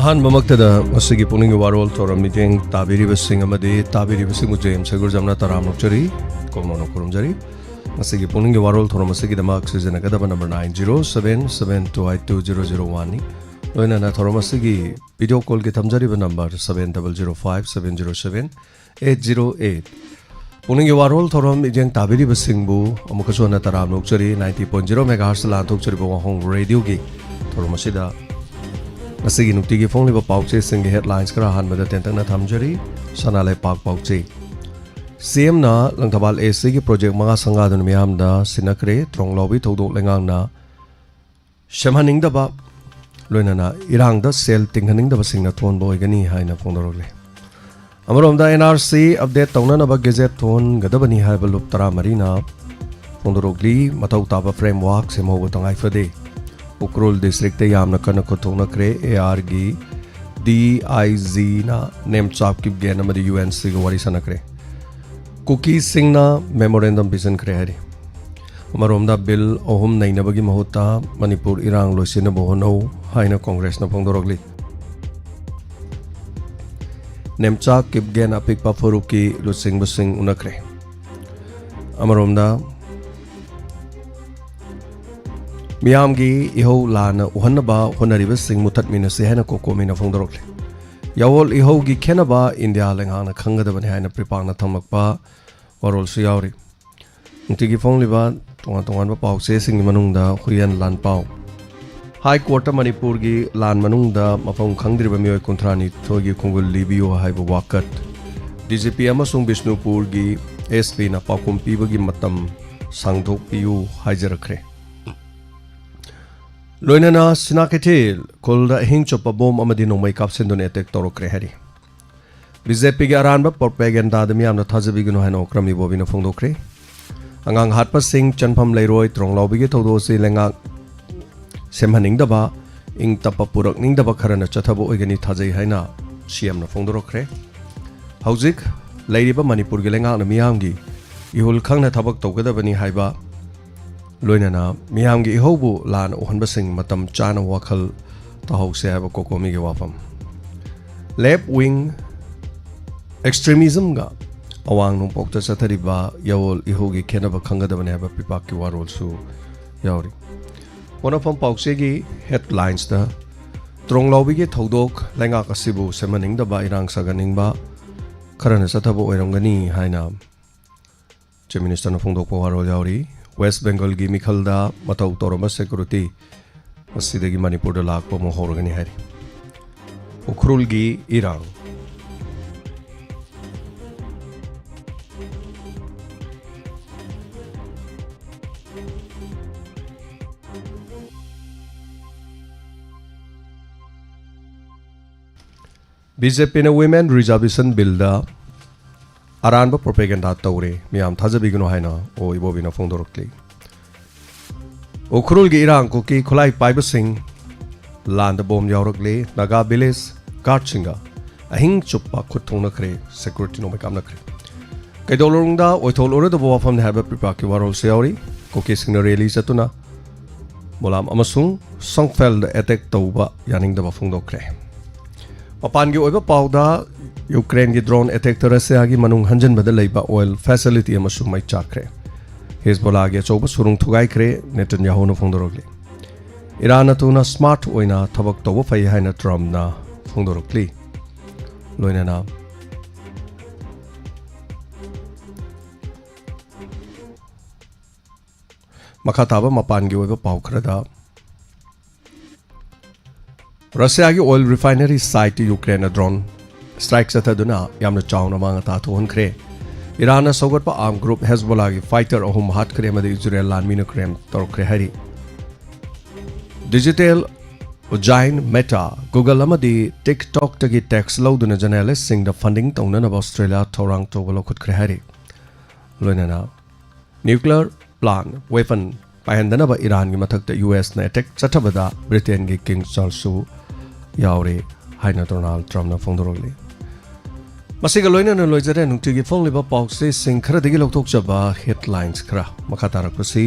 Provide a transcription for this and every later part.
अहान ममक्तदा मसिगी पुनिंग वारोल तोरम मिटेंग ताबिरिबसिंग अमदि ताबिरिबसिंग मुजेम सगुर जमना तराम नोकचरी कोमनो कुरुमजरी मसिगी पुनिंग वारोल तोरम मसिगी दमा oxygen गदब number 907772820001 नि लोइना ना तोरम मसिगी वीडियो कॉल के थमजरी नंबर 7005707808 पुनिंग वारोल तोरम मिटेंग ताबिरिबसिंग बु अमुकसोना तराम नोकचरी 90.0 मेगाहर्ट्ज लांथोकचरी वाहोंग रेडियो की तोरम मसिदा मसिगी नुक्ति की फोंग लिबा पाउचे सिंग हेडलाइंस करा हान मदा तेंतंगना थमजरी सनाले पाक पाउचे सीएम ना लंगथबाल एसी की प्रोजेक्ट मंगा संगादन मियामदा सिनकरे त्रोंगलौबी थौदोक लेंगांगना शमहनिंगदबा लोइनाना इरांगदा सेल तिंगहनिंगदबा सिंगना थोन बोयगनी हाइना फोंदरोगले अमरोमदा एनआरसी अपडेट तौननबा गेजेट थोन गदबनी हाइबा लुप तरा मरीना फोंदरोगली मतौ ताबा फ्रेमवर्क सेमहोबा तंगाई फदे उक्रोल डिस्ट्रिक्ट यामना कन कोथोनक्रे एआर गी डीआईजी ना नेम चाप की गेन अमदि यूएनसी को वरी सनक्रे कुकी सिंगना मेमोरेंडम बिजन क्रे हरि अमरोमदा बिल ओहुम नैनबगी महुता मणिपुर इरांग लोसिन बोहनो हाइना कांग्रेस ना फोंदोरगली नेम चाप की गेन अपिकपा फरुकी लुसिंग बसिंग उनक्रे अमरोमदा मियामगी इहो लाना उहनबा होनरिबसिंग मुथतमिनसे हैना कोकोमिना फोंदोरक्ले यावोल इहोगी खेनबा इंडिया लेंगाना खंगदबने हैना प्रिपांगना थमकपा वरोल सु यावरि उंतिगी फोंलिबा तोंगा तोंगानबा पाउसे सिंग मनुंगदा हुरियन लान पाउ हाई कोर्ट मणिपुर की लान मनुंगदा मफम खंगद्रिबा मियोय कुंथ्रानी थोगी खुंगुल लिबियो हाइबो वाकत डीजीपी अमसुंग बिष्णुपुर की एसपी ना पाकुम पीबगी मतम सांगथोक पियु हाइजरखरे लोइनाना सिनाकेथिल कोलदा हिंग चोपा बोम अमदि नोंमै कापसेंदोन अटैक तौरक्रे हरि बीजेपी के अरानबा प्रोपेगेंडा दमियामना थाजबिगनो हाइना ओक्रमि बोबिना फोंदोक्रे अंगांग हाटपा सिंह चनफम लेरोय त्रोंगलाउबिगे थौदोसे लेंगा सेमहनिंगदबा इंग तपा पुरकनिंगदबा खरना चथबो ओइगनि थाजै हाइना सीएमना फोंदोरक्रे हौजिक लैरिबा मणिपुर के लेंगा मियामगी इहुल खंगना थबक तौगदबनि हाइबा लोइनाना मियामगी इहोबु लान ओहनबसिंग मतम चाना वखल तहौसे हाइबा कोकोमी के वाफम लेफ्ट विंग एक्सट्रीमिज्म गा अवांग नोंपोक्ता चथरिबा यावोल इहोगी खेनबा खंगदबने हाइबा पिपाक की वारोल सु यावरि वनफम पाउसेगी हेडलाइंस दा त्रोंगलौबिगे थौदोक लेंगा कसिबु सेमनिंगदबा इरांग सगनिंगबा खरना चथबो ओइरंगनी हाइना चीफ मिनिस्टर न फोंदोकपा वारोल यावरि वेस्ट बेंगल की मिखलदा मतौ तौरम सिक्योरिटी मसिदगी मणिपुर लाखपो मोहरगनी है उखरुल की इरांग बीजेपी ने वुमेन रिजर्वेशन बिल दा अरानबा प्रोपेगेंडा तौरे मियाम थाजबिगनो हाइना ओ इबोबिना फोंदोरक्ली उखरुल की इरांग को की खुलाई पाइबसिंग लांद बोम यावरक्ले नागा विलेज गार्डसिंगा अहिंग चुप्पा खुथोंनक्रे सिक्योरिटी नो मेकामनक्रे कैदोलरुंगदा ओइथोलओरद बोवाफम हाइबा प्रिपाकी वारोल से यावरी कोकी सिंगना रैली चतुना मोलाम अमसुंग संगफेल अटैक तौबा यानिंगदबा फोंदोक्रे मपान की ओइबा पाउदा यूक्रेन की ड्रोन अटैक रसिया की मनुंग हंजन बदल लेबा ऑयल फैसिलिटी अमसुंग मै चाखरे हिजबुल्ला की अचौबा सुरुंग थुगाइखरे नेतन्याहूना फोंदोरक्ली इरान तुना स्मार्ट ओइना थबक तौबा फै हाइना ट्रम्पना फोंदोरक्ली लोइनाना मखा ताबा मपान की ओइबा पाउ खरदा रसिया की oil refinery site Ukraine drone strike चथदुना यामना चाउना मांगा ताथोहनख्रे इरान सौगटपा आर्म ग्रुप हेजबुल्ला की फाइटर अहुम हाटख्रे मदि इजराइल लानमिना क्रेम तौरख्रे हरि डिजिटल जाइन मेटा गूगल अमदि टिकटॉक तगी टैक्स लौदुना जर्नलिस्ट सिंग द फंडिंग तौननबा ऑस्ट्रेलिया थौरांग तौबा लौखुटख्रे हरि लोइनाना न्यूक्लियर प्लान वेपन पायहनदनबा इरान की मथक्ता यूएस ना अटैक चथबदा ब्रिटेन की किंग चार्ल्स यावरे हाइना डोनाल्ड ट्रम्पना फोंदोरक्ली मसिगा लोइनाना लोइजरे नुक्तिगी फोंलिबा पाउसे सिंग खरदगी लौथोकजबा हेडलाइंस खरा मखा तारकपसि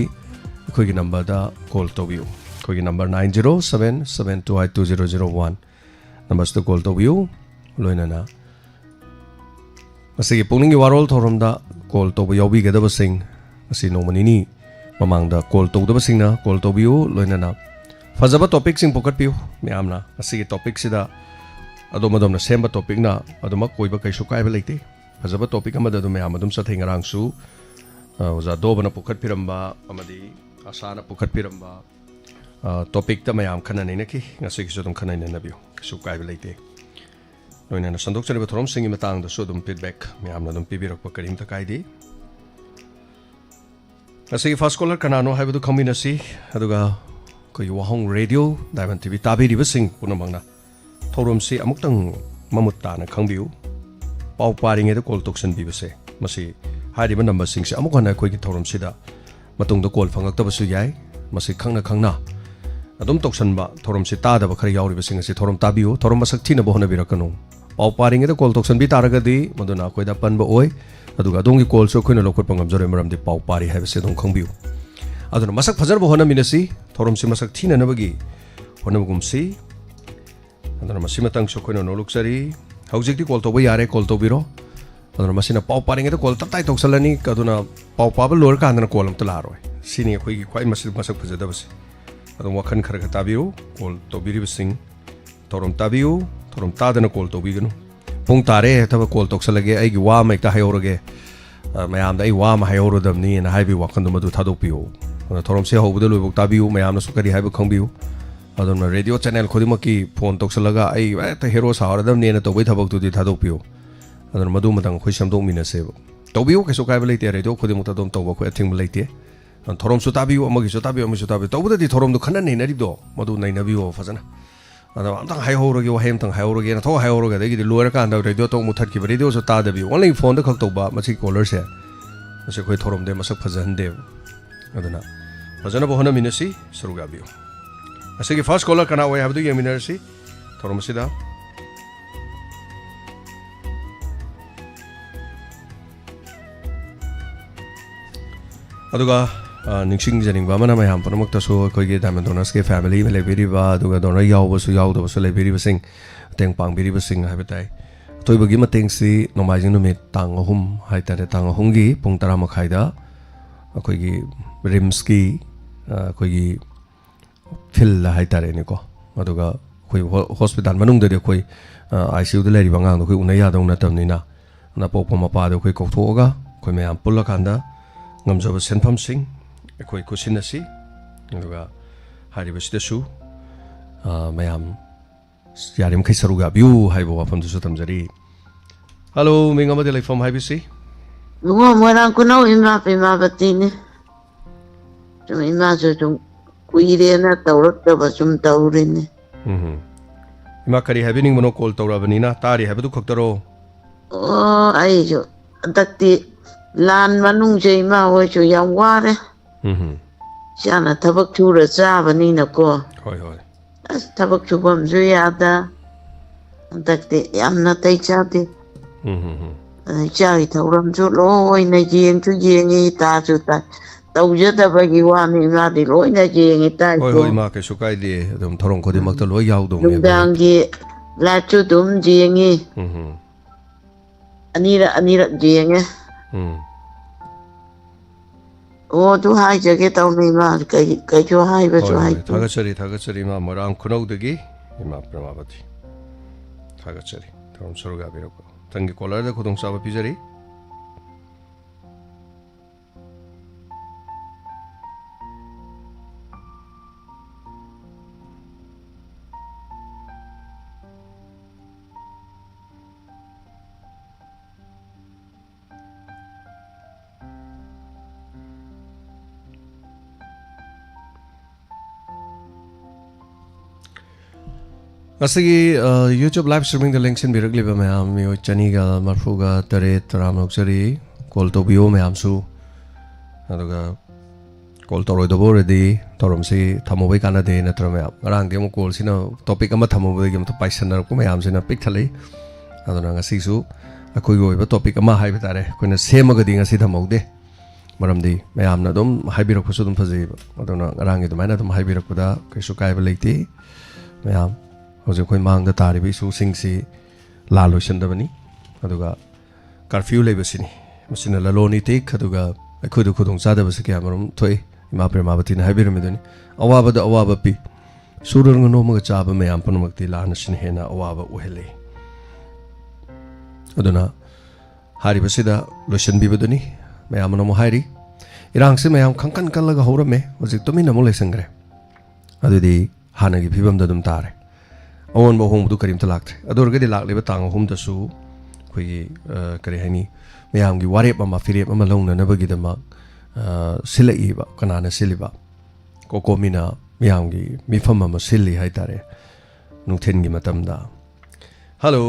अखोइगी नंबर दा कॉल तौबियु अखोइगी नंबर 907772820001 ꯅꯝꯕꯔꯁꯤꯗ ꯀꯣꯜ ꯇꯧꯕꯤꯌꯨ ꯂꯣꯏꯅꯅ ꯉꯁꯤꯒꯤ ꯄꯨꯛꯅꯤꯡꯒꯤ ꯋꯥꯔꯣꯜ ꯊꯧꯔꯝꯗ ꯀꯣꯜ ꯇꯧꯕ ꯌꯥꯎꯕꯤꯒꯗꯕꯁꯤꯡ ꯉꯁꯤ ꯅꯣꯡꯃ ꯅꯤꯅꯤ ꯃꯃꯥꯡꯗ ꯀꯣꯜ ꯇꯧꯗꯕꯁꯤꯡꯅ ꯀꯣꯜ ꯇꯧꯕꯤꯌꯨ ꯂꯣꯏꯅꯅ ꯐꯖꯕ ꯇꯣꯄꯤꯛꯁꯤꯡ ꯄꯨꯈꯠꯄꯤꯌꯨ ꯃꯌꯥꯝꯅ ꯉꯁꯤꯒꯤ ꯇꯣꯄꯤꯛꯁꯤꯗ ꯑꯗꯣꯝ ꯁꯦꯝꯕ ꯇꯣꯄꯤꯛꯅ ꯑꯗꯨꯃꯛ ꯑꯣꯏꯕ ꯀꯩꯁꯨ ꯀꯥꯏꯕ ꯂꯩꯇꯦ ꯐꯖꯕ ꯇꯣꯄꯤꯛ ꯑꯃꯗ ꯑꯗꯨꯝ ꯃꯌꯥꯝ ꯑꯗꯨꯝ ꯆꯠꯊꯩ ꯉꯔꯥꯡꯁꯨ ꯑꯣꯖꯥ ꯗꯣꯕꯅ ꯄꯨꯈꯠꯄꯤꯔꯝꯕ ꯑꯃꯗꯤ ꯑꯁꯥꯅ ꯄꯨꯈꯠꯄꯤꯔꯝꯕ ꯇꯣꯄꯤꯛꯇ ꯃꯌꯥꯝ ꯈꯟꯅ ꯅꯩꯅꯈꯤ ꯉꯁꯤꯒꯤꯁꯨ ꯑꯗꯨꯝ ꯈꯟꯅ ꯅꯩꯅꯕꯤꯌꯨ ꯀꯩꯁꯨ ꯀꯥꯏꯕ ꯂꯩꯇꯦ ꯂꯣꯏꯅꯅ ꯁꯟꯗꯣꯛꯆꯔꯤꯕ ꯊꯧꯔꯝꯁꯤꯡꯒꯤ ꯃꯇꯥꯡꯗꯁꯨ ꯑꯗꯨꯝ ꯐꯤꯗꯕꯦꯛ ꯃꯌꯥꯝꯅ ꯑꯗꯨꯝ ꯄꯤꯕꯤꯔꯛꯄ ꯀꯔꯤꯝꯇ ꯀꯥꯏꯗꯦ ꯉꯁꯤꯒꯤ ꯐꯥꯔꯁ ꯀꯣꯂꯔ ꯀꯅꯥꯅꯣ ꯍꯥꯏꯕꯗꯨ ꯈꯪꯃꯤꯟꯅꯁꯤ ꯑꯗꯨꯒ ꯑꯩꯈꯣꯏꯒꯤ ꯋꯥꯍꯣꯡ ꯔꯦꯗꯤꯑꯣ ꯗꯥꯏꯃꯟ ꯇꯤꯚꯤ ꯇꯥꯕꯤꯔꯤꯕꯁꯤꯡ ꯄꯨꯝꯅꯃꯛꯅ ꯊꯧꯔꯝꯁꯤ ꯑꯃꯨꯛꯇꯪ ꯃꯃꯨꯠ ꯇꯥꯅ ꯈꯪꯕꯤꯌꯨ ꯄꯥꯎ ꯄꯥꯔꯤꯉꯩꯗ ꯀꯣꯜ ꯇꯧꯁꯟꯕꯤꯕꯁꯦ ꯃꯁꯤ ꯍꯥꯏꯔꯤꯕ ꯅꯝꯕꯔꯁꯤꯡꯁꯦ ꯑꯃꯨꯛ ꯍꯟꯅ ꯑꯩꯈꯣꯏꯒꯤ ꯊꯧꯔꯝꯁꯤꯗ ꯃꯇꯨꯡꯗ ꯀꯣꯜ ꯐꯪꯉꯛꯇꯕꯁꯨ ꯌꯥꯏ ꯃꯁꯤ ꯈꯪꯅ ꯈꯪꯅ ꯑꯗꯨꯝ ꯇꯧꯁꯟꯕ ꯊꯧꯔꯝꯁꯤ ꯇꯥꯗꯕ ꯈꯔ ꯌꯥꯎꯔꯤꯕꯁꯤꯡ ꯑꯁꯤ ꯊꯧꯔꯝ ꯇꯥꯕꯤꯌꯨ ꯊꯧꯔꯝ ꯃꯁꯛ ꯊꯤꯅꯕ ꯍꯣꯠꯅꯕꯤꯔꯛꯀꯅꯨ ꯄꯥꯎ ꯄꯥꯔꯤꯉꯩꯗ ꯀꯣꯜ ꯇꯧꯁꯟꯕꯤ ꯇꯥꯔꯒꯗꯤ ꯃꯗꯨꯅ ꯑꯩꯈꯣꯏꯗ ꯑꯄꯟꯕ ꯑꯣꯏ ꯑꯗꯨꯒ ꯑꯗꯣꯝꯒꯤ ꯀꯣꯜꯁꯨ ꯑꯩꯈꯣꯏꯅ ꯂꯧꯈꯠꯄ ꯉꯝꯖꯔꯣꯏ ꯃꯔꯝꯗꯤ ꯄꯥꯎ ꯄꯥꯔꯤ ꯍꯥꯏꯕꯁꯤ ꯑꯗꯨꯝ ꯈꯪꯕꯤꯌꯨ ꯑꯗꯨꯅ ꯃꯁꯛ ꯐꯖꯅꯕ ꯍꯣꯠꯅꯃꯤꯟꯅꯁꯤ ꯊꯧꯔꯝꯁꯤ ꯃꯁꯛ ꯊꯤꯅꯅꯕꯒꯤ ꯍꯣꯠꯅꯕꯒꯨꯝꯁꯤ ꯑꯗꯨꯅ ꯃꯁꯤꯃꯇꯪꯁꯨ ꯑꯩꯈꯣꯏꯅ ꯅꯣꯛꯂꯨꯛꯆꯔꯤ ꯍꯧꯖꯤꯛꯇꯤ ꯀꯣꯜ ꯇꯧꯕ ꯌꯥꯔꯦ ꯀꯣꯜ ꯇꯧꯕꯤꯔꯣ ꯑꯗꯨꯅ ꯃꯁꯤꯅ ꯄꯥꯎ ꯄꯥꯔꯤꯉꯩꯗ ꯀꯣꯜ ꯇꯞ ꯇꯥꯏ ꯇꯧꯁꯜꯂꯅꯤ ꯑꯗꯨꯅ ꯄꯥꯎ ꯄꯥꯕ ꯂꯣꯏꯔꯀꯥꯟꯗꯅ ꯀꯣꯜ ꯑꯝꯇ ꯂꯥꯛꯑꯔꯣꯏ ꯁꯤꯅꯤ ꯑꯩꯈꯣꯏꯒꯤ ꯈ꯭ꯋꯥꯏ ꯃꯁꯛ ꯐꯖꯗꯕꯁꯤ ꯑꯗꯨꯝ ꯋꯥꯈꯜ ꯈꯔ ꯈꯔ ꯇꯥꯕꯤꯌꯨ ꯀꯣꯜ ꯇꯧꯕꯤꯔꯤꯕꯁꯤꯡ ꯊꯧꯔꯝ ꯇꯥꯕꯤꯌꯨ ꯊꯧꯔꯝ ꯇꯥꯗꯅ ꯀꯣꯜ ꯇꯧꯕꯤꯒꯅꯨ ꯄꯨꯡ ꯇꯥꯔꯦ ꯍꯦꯛꯇ ꯀꯣꯜ ꯇꯧꯁꯜꯂꯒꯦ ꯑꯩꯒꯤ ꯋꯥ ꯑꯃ ꯍꯦꯛꯇ ꯍꯥꯏꯍꯧꯔꯒꯦ ꯃꯌꯥꯝꯗ ꯑꯩ ꯋꯥ ꯑꯃ ꯍꯥꯏꯍꯧꯔꯗꯕꯅꯤꯅ ꯍꯥꯏꯕꯒꯤ ꯋꯥꯈꯜꯗꯣ ꯃꯗꯨ ꯊꯥꯗꯣꯛꯄꯤꯌꯨ ꯑꯗꯨꯅ ꯊꯧꯔꯝꯁꯤ ꯍꯧꯕꯗ ꯂꯣꯏꯕꯧ ꯇꯥꯕꯤꯌꯨ ꯃꯌꯥꯝꯅꯁꯨ ꯀꯔꯤ ꯍꯥꯏꯕ ꯈꯪꯕꯤꯌꯨ ꯑꯗꯨꯅ ꯔꯦꯗꯤꯑꯣ ꯆꯦꯅꯦꯜ ꯈꯨꯗꯤꯡꯃꯛꯀꯤ ꯐꯣꯟ ꯇꯧꯁꯜꯂꯒ ꯑꯩ ꯍꯦꯛꯇ ꯍꯦꯔꯣ ꯁꯥꯍꯧꯔꯗꯕꯅꯦꯅ ꯇꯧꯕꯒꯤ ꯊꯕꯛꯇꯨꯗꯤ ꯊꯥꯗꯣꯛꯄꯤꯌꯨ ꯑꯗꯨꯅ ꯃꯗꯨꯃꯇꯪ ꯑꯩꯈꯣꯏ ꯁꯦꯝꯗꯣꯛꯃꯤꯟꯅꯁꯦꯕ ꯇꯧꯕꯤꯌꯨ ꯀꯩꯁꯨ ꯀꯥꯏꯕ ꯂꯩꯇꯦ ꯔꯦꯗꯤꯑꯣ ꯈꯨꯗꯤꯡꯃꯛꯇ ꯑꯗꯨꯝ ꯇꯧꯕ ꯑꯩꯈꯣꯏ ꯑꯊꯤꯡꯕ ꯂꯩꯇꯦ ꯊꯧꯔꯝꯁꯨ ꯇꯥꯕꯤꯌꯨ ꯑꯃꯒꯤꯁꯨ ꯇꯥꯕꯤꯌꯨ ꯑꯃꯒꯤꯁꯨ ꯇꯥꯕꯤꯌꯨ ꯇꯧꯕꯗꯗꯤ ꯊꯧꯔꯝꯗꯨ ꯈꯟꯅ ꯅꯩꯅꯔꯤꯗꯣ ꯃꯗꯨ ꯅꯩꯅꯕꯤꯌꯣ ꯐꯖꯅ ꯑꯗꯣ ꯑꯝꯇꯪ ꯍꯥꯏꯍꯧꯔꯒꯦ ꯋꯥꯍꯩ ꯑꯝꯇꯪ ꯍꯥꯏꯍꯧꯔꯒꯦ ꯅꯊꯧ ꯍꯥꯏꯍꯧꯔꯒ ꯑꯗꯒꯤꯗꯤ ꯂꯣꯏꯔꯀꯥꯟꯗ ꯔꯦꯗꯤꯑꯣ ꯇꯧ ꯃꯨꯠꯊꯠꯈꯤꯕ ꯔꯦꯗꯤꯑꯣꯁꯨ ꯇꯥꯗꯕꯤꯌꯨ ꯑꯣꯟꯂꯤ ꯐꯣꯟꯗ ꯈꯛ ꯇꯧꯕ ꯃꯁꯤ ꯀꯣꯂꯔꯁꯦ ꯃꯁꯤ ꯑꯩꯈꯣꯏ ꯊꯧꯔꯝꯗ ꯃꯁꯛ ꯐꯖꯍꯟꯗꯦꯕ ꯑꯗꯨꯅ ꯐꯖꯅꯕ ꯍꯣꯠꯅꯃꯤꯟꯅꯁꯤ ꯁꯔꯨꯛ ꯌꯥꯕꯤꯌꯨ ꯉꯁꯤꯒꯤ ꯐꯥꯔꯁ ꯀꯣꯂꯔ ꯀꯅꯥ ꯑꯣꯏ ꯍꯥꯏꯕꯗꯨ ꯌꯦꯡꯃꯤꯟꯅꯔꯁꯤ ꯊꯧꯔꯝ ꯑꯁꯤꯗ ꯑꯗꯨꯒ ꯅꯤꯡꯁꯤꯡꯖꯅꯤꯡꯕ ꯑꯃꯅ ꯃꯌꯥꯝ ꯄꯨꯝꯅꯃꯛꯇꯁꯨ ꯑꯩꯈꯣꯏꯒꯤ ꯗꯥꯏꯃꯟ ꯗꯣꯅꯔꯁꯀꯤ ꯐꯦꯃꯤꯂꯤ ꯂꯩꯕꯤꯔꯤꯕ ꯑꯗꯨꯒ ꯗꯣꯅꯔ ꯌꯥꯎꯕꯁꯨ ꯌꯥꯎꯗꯕꯁꯨ ꯂꯩꯕꯤꯔꯤꯕꯁꯤꯡ ꯃꯇꯦꯡ ꯄꯥꯡꯕꯤꯔꯤꯕꯁꯤꯡ ꯍꯥꯏꯕ ꯇꯥꯏ ꯑꯇꯣꯏꯕꯒꯤ ꯃꯇꯦꯡꯁꯤ ꯅꯣꯡꯃꯥꯏꯖꯤꯡ ꯅꯨꯃꯤꯠ ꯇꯥꯡ 3 ꯍꯥꯏꯇꯥꯔꯦ ꯇꯥꯡ 3ꯒꯤ ꯄꯨꯡ 10:30ꯗ ꯑꯩꯈꯣꯏꯒꯤ ꯔꯤꯝꯁꯀꯤ ꯑꯩꯈꯣꯏꯒꯤ ꯐꯤꯜꯗ ꯍꯥꯏꯇꯥꯔꯦꯅꯦꯀꯣ ꯑꯗꯨꯒ ꯑꯩꯈꯣꯏ ꯍꯣꯁꯄꯤꯇꯥꯜ ꯃꯅꯨꯡꯗꯗꯤ ꯑꯩꯈꯣꯏ ICUꯗ ꯂꯩꯔꯤꯕ ꯑꯉꯥꯡꯗꯣ ꯑꯩꯈꯣই ꯎꯅ ꯌꯥꯗꯧ ꯅꯠꯇꯕꯅꯤꯅ ꯑꯄꯣꯛꯄ ꯃꯄꯥꯗꯣ ꯑꯩꯈꯣꯏ ꯀꯧꯊꯣꯛꯑꯒ ꯑꯩꯈꯣꯏ ꯃꯌꯥꯝ ꯄꯨꯜꯂꯀꯥꯟꯗ ꯉꯝꯖꯕ ꯁꯦꯟꯐꯝꯁꯤꯡ ꯑꯩꯈꯣꯏ ꯈꯨꯠꯁꯤꯟꯅꯁꯤ ꯑꯗꯨꯒ ꯍꯥꯏꯔꯤꯕꯁꯤꯗꯁꯨ ꯃꯌꯥꯝ ꯌꯥꯔꯤꯃꯈꯩ ꯁꯔꯨꯛ ꯌꯥꯕꯤꯌꯨ ꯍꯥꯏꯕ ꯋꯥꯐꯝꯗꯨꯁꯨ ꯊꯝꯖꯔꯤ ꯍꯜꯂꯣ ꯃꯤꯡ ꯑꯃꯗꯤ ꯂꯩꯐꯝ ꯍꯥꯏꯕꯤꯁꯤ ꯂꯨꯉꯣ ꯃꯣꯏꯔꯥꯡ ꯈꯨꯅꯧ ꯏꯃꯥ ꯄꯦꯃꯥꯕꯇꯤꯅꯤ ꯁꯨꯝ ꯏꯃꯥꯁꯨ ꯁꯨꯝ ꯀꯨꯏꯔꯦꯅ ꯇꯧꯔꯛꯇꯕ ꯁꯨꯝ ꯇꯧꯔꯤꯅꯤ ꯏꯃꯥ ꯀꯔꯤ ꯍꯥꯏꯕꯤꯅꯤꯡꯕꯅꯣ ꯀꯣꯜ ꯇꯧꯔꯛꯑꯕꯅꯤꯅ ꯇꯥꯔꯤ ꯍꯥꯏꯕꯗꯨ ꯈꯛꯇꯔꯣ ꯑꯣ ꯑꯩꯁꯨ ꯍꯟꯗꯛꯇꯤ ꯂꯥꯟ ꯃꯅꯨꯡꯁꯦ ꯏꯃꯥ ꯍꯣꯏꯁꯨ ꯌꯥꯝ ꯋꯥꯔꯦ ꯏꯆꯥꯅ ꯊꯕꯛ ꯁꯨꯔ ꯆꯥꯕꯅꯤꯅꯀꯣ ꯍꯣꯏ ꯍꯣꯏ ꯑꯁ ꯊꯕꯛ ꯁꯨꯐꯝꯁꯨ ꯌꯥꯗ ꯍꯟꯗꯛꯇꯤ ꯌꯥꯝ ꯅꯥꯇꯩ ꯆꯥꯗꯦ ꯏꯆꯥꯒꯤ ꯊꯧꯔꯝꯁꯨ ꯂꯣꯏꯅ ꯌꯦꯡꯁꯨ ꯌꯦꯡꯉꯤ ꯇꯥꯁꯨ ꯇꯥꯏ ꯇꯧꯖꯗꯕꯒꯤ ꯋꯥꯅꯤ ꯏꯃꯥꯗꯤ ꯂꯣꯏꯅ ꯌꯦꯡꯉꯤ ꯍꯣꯏ ꯇꯥꯏꯀꯣ ꯍꯣꯏ ꯏꯃꯥ ꯀꯩꯁꯨ ꯀꯥꯏꯗꯦ ꯑꯗꯨꯝ ꯊꯧꯔꯝ ꯈꯨꯗꯤꯡꯃꯛꯇ ꯂꯣꯏ ꯌꯥꯎꯗꯧꯅꯦꯕ ꯅꯨꯡꯗꯥꯡꯒꯤ ꯂꯥꯏꯐꯁꯨ ꯑꯗꯨꯝ ꯌꯦꯡꯉꯤ ꯑꯅꯤꯔꯛ ꯌꯦꯡꯉꯦ ꯑꯣ ꯑꯗꯨ ꯍꯥꯏꯖꯒꯦ ꯇꯧꯅꯤ ꯏꯃꯥ ꯀꯩꯁꯨ ꯍꯥꯏꯕꯁꯨ ꯍꯣꯏ ꯍꯣꯏ ꯍꯥꯏꯇꯦ ꯊꯥꯒꯠꯆꯔꯤ ꯏꯃꯥ ꯃꯣꯏꯔꯥꯡ ꯈꯨꯅꯧꯗꯒꯤ ꯏꯃꯥ ꯄ꯭ꯔꯃꯥꯕꯇꯤ ꯊꯥꯒꯠꯆꯔꯤ ꯊꯧꯔꯝ ꯁꯔꯨꯛ ꯌꯥꯕꯤꯔꯛꯄ ꯃꯊꯪꯒꯤ ꯀꯣꯂꯔꯗ ꯈꯨꯗꯣꯡꯆꯥꯕ ꯄꯤꯖꯔꯤ ꯉꯁꯤꯒꯤ ꯌꯨꯇ꯭ꯌꯨꯕ ꯂꯥꯏꯚ ꯁ꯭ꯇ꯭ꯔꯤꯃꯤꯡꯗ ꯂꯦꯡꯁꯤꯟꯕꯤꯔꯛꯂꯤꯕ ꯃꯌꯥꯝ ꯃꯤꯑꯣꯏ 238 ꯇꯔꯥꯃꯔꯨꯛꯆꯔꯤ ꯀꯣꯜ ꯇꯧꯕꯤꯌꯨ ꯃꯌꯥꯝꯁꯨ ꯑꯗꯨꯒ ꯀꯣꯜ ꯇꯧꯔꯣꯏꯗꯕ ꯑꯣꯏꯔꯗꯤ ꯊꯧꯔꯝꯁꯤ ꯊꯝꯃꯨꯕꯩ ꯀꯥꯟꯅꯗꯦ ꯅꯠꯇ꯭ꯔ ꯃꯌꯥꯝ ꯉꯔꯥꯡꯗꯤ ꯑꯃꯨꯛ ꯀꯣꯜꯁꯤꯅ ꯇꯣꯄꯤꯛ ꯑꯃ ꯊꯝꯃꯨꯕꯗꯒꯤ ꯑꯃꯨꯛ ꯄꯥꯏꯁꯟꯅꯔꯛꯄ ꯃꯌꯥꯝꯁꯤꯅ ꯄꯤꯛ ꯊꯜꯂꯤ ꯑꯗꯨꯅ ꯉꯁꯤꯁꯨ ꯑꯩꯈꯣꯏꯒꯤ ꯑꯣꯏꯕ ꯇꯣꯄꯤꯛ ꯑꯃ ꯍꯥꯏꯕ ꯇꯥꯔꯦ ꯑꯩꯈꯣꯏꯅ ꯁꯦꯝꯃꯒꯗꯤ ꯉꯁꯤ ꯊꯝꯍꯧꯗꯦ ꯃꯔꯝꯗꯤ ꯃꯌꯥꯝꯅ ꯑꯗꯨꯝ ꯍꯥꯏꯕꯤꯔꯛꯄꯁꯨ ꯑꯗꯨꯝ ꯐꯖꯩꯕ ꯑꯗꯨꯅ ꯉꯔꯥꯡꯒꯤ ꯑꯗꯨꯃꯥꯏꯅ ꯑꯗꯨꯝ ꯍꯥꯏꯕꯤꯔꯛꯄꯗ ꯀꯩꯁꯨ ꯀꯥꯏꯕ ꯂꯩꯇꯦ ꯃꯌꯥꯝ ꯍꯧꯖꯤꯛ ꯑꯩꯈꯣꯏ ꯃꯥꯡꯗ ꯇꯥꯔꯤꯕ ꯏꯁꯨꯁꯤꯡꯁꯤ ꯂꯥꯟ ꯂꯣꯏꯁꯤꯟꯗꯕꯅꯤ ꯑꯗꯨꯒ ꯀꯔꯐ꯭ꯌꯨ ꯂꯩꯕꯁꯤꯅꯤ ꯃꯁꯤꯅ ꯂꯂꯣꯟ ꯏꯇꯤꯛ ꯑꯗꯨꯒ ꯑꯩꯈꯣꯏꯗ ꯈꯨꯗꯣꯡꯆꯥꯗꯕꯁꯤ ꯀꯌꯥ ꯃꯔꯨꯝ ꯊꯣꯛꯏ ꯏꯃꯥ ꯄ꯭ꯔꯦꯃꯥꯕꯇꯤꯅ ꯍꯥꯏꯕꯤꯔꯝꯃꯤꯗꯨꯅꯤ ꯑꯋꯥꯕꯗ ꯑꯋꯥꯕ ꯄꯤ ꯁꯨꯔꯒ ꯅꯣꯝꯃꯒ ꯆꯥꯕ ꯃꯌꯥꯝ ꯄꯨꯝꯅꯃꯛꯇꯤ ꯂꯥꯟ ꯑꯁꯤꯅ ꯍꯦꯟꯅ ꯑꯋꯥꯕ ꯑꯣꯏꯍꯜꯂꯤ ꯑꯗꯨꯅ ꯍꯥꯏꯔꯤꯕꯁꯤꯗ ꯂꯣꯏꯁꯤꯟꯕꯤꯕꯗꯨꯅꯤ ꯃꯌꯥꯝꯅ ꯑꯃꯨꯛ ꯍꯥꯏꯔꯤ ꯏꯔꯥꯡꯁꯤ ꯃꯌꯥꯝ ꯈꯪꯀꯟ ꯀꯜꯂꯒ ꯍꯧꯔꯝꯃꯦ ꯍꯧꯖꯤꯛ ꯇꯨꯃꯤꯟꯅ ꯑꯃꯨꯛ ꯂꯩꯁꯟꯈ꯭ꯔꯦ ꯑꯗꯨꯗꯤ ꯍꯥꯟꯅꯒꯤ ꯐꯤꯕꯝꯗ ꯑꯗꯨꯝ ꯇꯥꯔꯦ ꯑꯑꯣꯟꯕ ꯑꯍꯣꯡꯕꯗꯨ ꯀꯔꯤꯝꯇ ꯂꯥꯛꯇ꯭ꯔꯦ ꯑꯗꯨ ꯑꯣꯏꯔꯒꯗꯤ ꯂꯥꯛꯂꯤꯕ ꯇꯥꯡ 3ꯗꯁꯨ ꯑꯩꯈꯣꯏꯒꯤ ꯀꯔꯤ ꯍꯥꯏꯅꯤ ꯃꯌꯥꯝꯒꯤ ꯋꯥꯔꯦꯞ ꯑꯃ ꯐꯤꯔꯦꯞ ꯑꯃ ꯂꯧꯅꯅꯕꯒꯤꯗꯃꯛ ꯁꯤꯜꯂꯛꯏꯕ ꯀꯅꯥꯅ ꯁꯤꯜꯂꯤꯕ ꯀꯣꯀꯣꯃꯤꯅ ꯃꯌꯥꯝꯒꯤ ꯃꯤꯐꯝ ꯑꯃ ꯁꯤꯜꯂꯤ ꯍꯥꯏꯇꯥꯔꯦ ꯅꯨꯡꯊꯤꯟꯒꯤ ꯃꯇꯝꯗ ꯍꯜꯂꯣ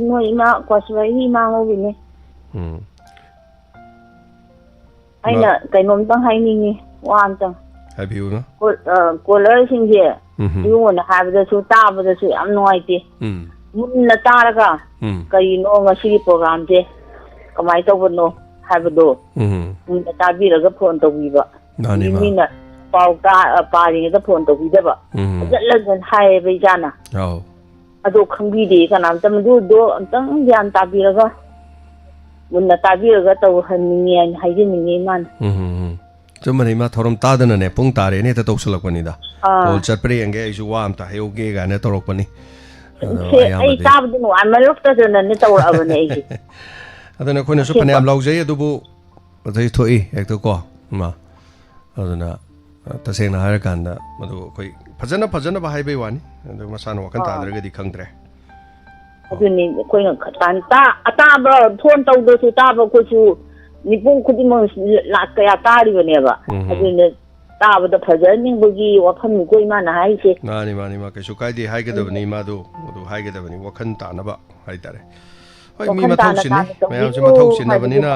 ꯅꯣꯏ ꯏꯃꯥ ꯀ꯭ꯋꯥꯁꯤꯕꯥꯏꯒꯤ ꯏꯃꯥ ꯉꯧꯕꯤꯅꯦ ꯑꯩꯅ ꯀꯩꯅꯣꯝꯇꯪ ꯍꯥꯏꯅꯤꯡꯉꯤ ꯋꯥ ꯑꯝꯇꯪ ꯍꯥꯏꯕꯤꯌꯨꯅ ꯀꯣꯂꯔꯁꯤꯡꯁꯦ ꯏꯌꯣꯡꯅ ꯍꯥꯏꯕꯗꯁꯨ ꯇꯥꯕꯗꯁꯨ ꯌꯥꯝ ꯅꯨꯡꯉꯥꯏꯇꯦ ꯃꯨꯟꯅ ꯇꯥꯔꯒ ꯀꯔꯤꯅꯣ ꯉꯁꯤꯒꯤ ꯄ꯭ꯔꯣꯒ꯭ꯔꯥꯝꯁꯦ ꯀꯃꯥꯏꯅ ꯇꯧꯕꯅꯣ ꯍꯥꯏꯕꯗꯣ ꯃꯨꯟꯅ ꯇꯥꯕꯤꯔꯒ ꯐꯣꯟ ꯇꯧꯕꯤꯕ ꯃꯤꯅ ꯄꯥꯎ ꯄꯥꯔꯤꯉꯩꯗ ꯐꯣꯟ ꯇꯧꯕꯤꯗꯕ ꯐꯖꯠꯂꯒ ꯍꯥꯏꯌꯦꯕ ꯏꯆꯥꯅ ꯑꯗꯣ ꯈꯪꯕꯤꯗꯦ ꯀꯅꯥꯝꯇ ꯃꯗꯨꯗꯣ ꯑꯝꯇꯪ ꯒ꯭ꯌꯥꯟ ꯇꯥꯕꯤꯔꯒ ꯃꯨꯟꯅ ꯇꯥꯕꯤꯔꯒ ꯇꯧꯍꯟꯅꯤꯡꯉꯦ ꯍꯥꯏꯅ ꯍꯥꯏꯖꯅꯤꯡꯉꯦ ꯏꯃꯥꯅ ꯆꯨꯝꯕꯅꯤ ꯏꯃꯥ ꯊꯧꯔꯝ ꯇꯥꯗꯅꯅꯦ ꯄꯨꯡ ꯇꯥꯔꯦꯅ ꯍꯦꯛꯇ ꯇꯧꯁꯜꯂꯛꯄꯅꯤꯗ ꯀꯣꯜ ꯆꯠꯄ꯭ꯔꯥ ꯌꯦꯡꯒꯦ ꯑꯩꯁꯨ ꯋꯥ ꯑꯝꯇ ꯍꯥꯏꯍꯧꯒꯦ ꯀꯥꯏꯅ ꯇꯧꯔꯛꯄꯅꯤ ꯑꯩ ꯇꯥꯕꯗ ꯅꯨꯡꯉꯥꯏꯃꯜꯂꯛꯇꯗꯅꯅꯦ ꯇꯧꯔꯛꯑꯕꯅꯦ ꯑꯩꯁꯦ ꯑꯗꯨꯅ ꯑꯩꯈꯣꯏꯅꯁꯨ ꯐꯅꯌꯥꯝ ꯂꯥꯎꯖꯩ ꯑꯗꯨꯕꯨ ꯑꯗꯩ ꯊꯣꯛꯏ ꯍꯦꯛꯇ ꯀꯣ ꯏꯃꯥ ꯑꯗꯨꯅ ꯇꯁꯦꯡꯅ ꯍꯥꯏꯔꯀꯥꯟꯗ ꯃꯗꯨ ꯑꯩꯈꯣꯏ ꯐꯖꯅꯕ ꯍꯥꯏꯕꯩ ꯋꯥꯅꯤ ꯑꯗꯨ ꯃꯁꯥꯅ ꯋꯥꯈꯜ ꯇꯥꯗ꯭ꯔꯒꯗꯤ ꯈꯪꯗ꯭ꯔꯦ ꯑꯗꯨꯅꯤ ꯑꯩꯈꯣꯏꯅ ꯑꯇꯥꯕ ꯐꯣꯟ ꯇꯧꯗ꯭ꯔꯁꯨ ꯇꯥꯕ ꯑꯩꯈꯣꯏꯁꯨ ꯃꯤꯄꯨꯝ ꯈꯨꯗꯤꯡꯃꯛ ꯀꯌꯥ ꯇꯥꯔꯤꯕꯅꯦꯕ ꯑꯗꯨꯅ ꯇꯥꯕꯗ ꯐꯖꯍꯟꯅꯤꯡꯕꯒꯤ ꯋꯥꯐꯝꯅꯤꯀꯣ ꯏꯃꯥꯅ ꯍꯥꯏꯔꯤꯁꯦ ꯃꯥꯅꯤ ꯃꯥ ꯀꯩꯁꯨ ꯀꯥꯏꯗꯦ ꯍꯥꯏꯒꯗꯕꯅꯤ ꯃꯥꯗꯨ ꯑꯗꯨ ꯍꯥꯏꯒꯗꯕꯅꯤ ꯋꯥꯈꯜ ꯇꯥꯅꯕ ꯍꯥꯏꯇꯥꯔꯦ ꯍꯣꯏ ꯃꯤ ꯃꯊꯧ ꯆꯤꯟꯅꯤ ꯃꯌꯥꯝꯁꯦ ꯃꯊꯧ ꯆꯤꯟꯅꯕꯅꯤꯅ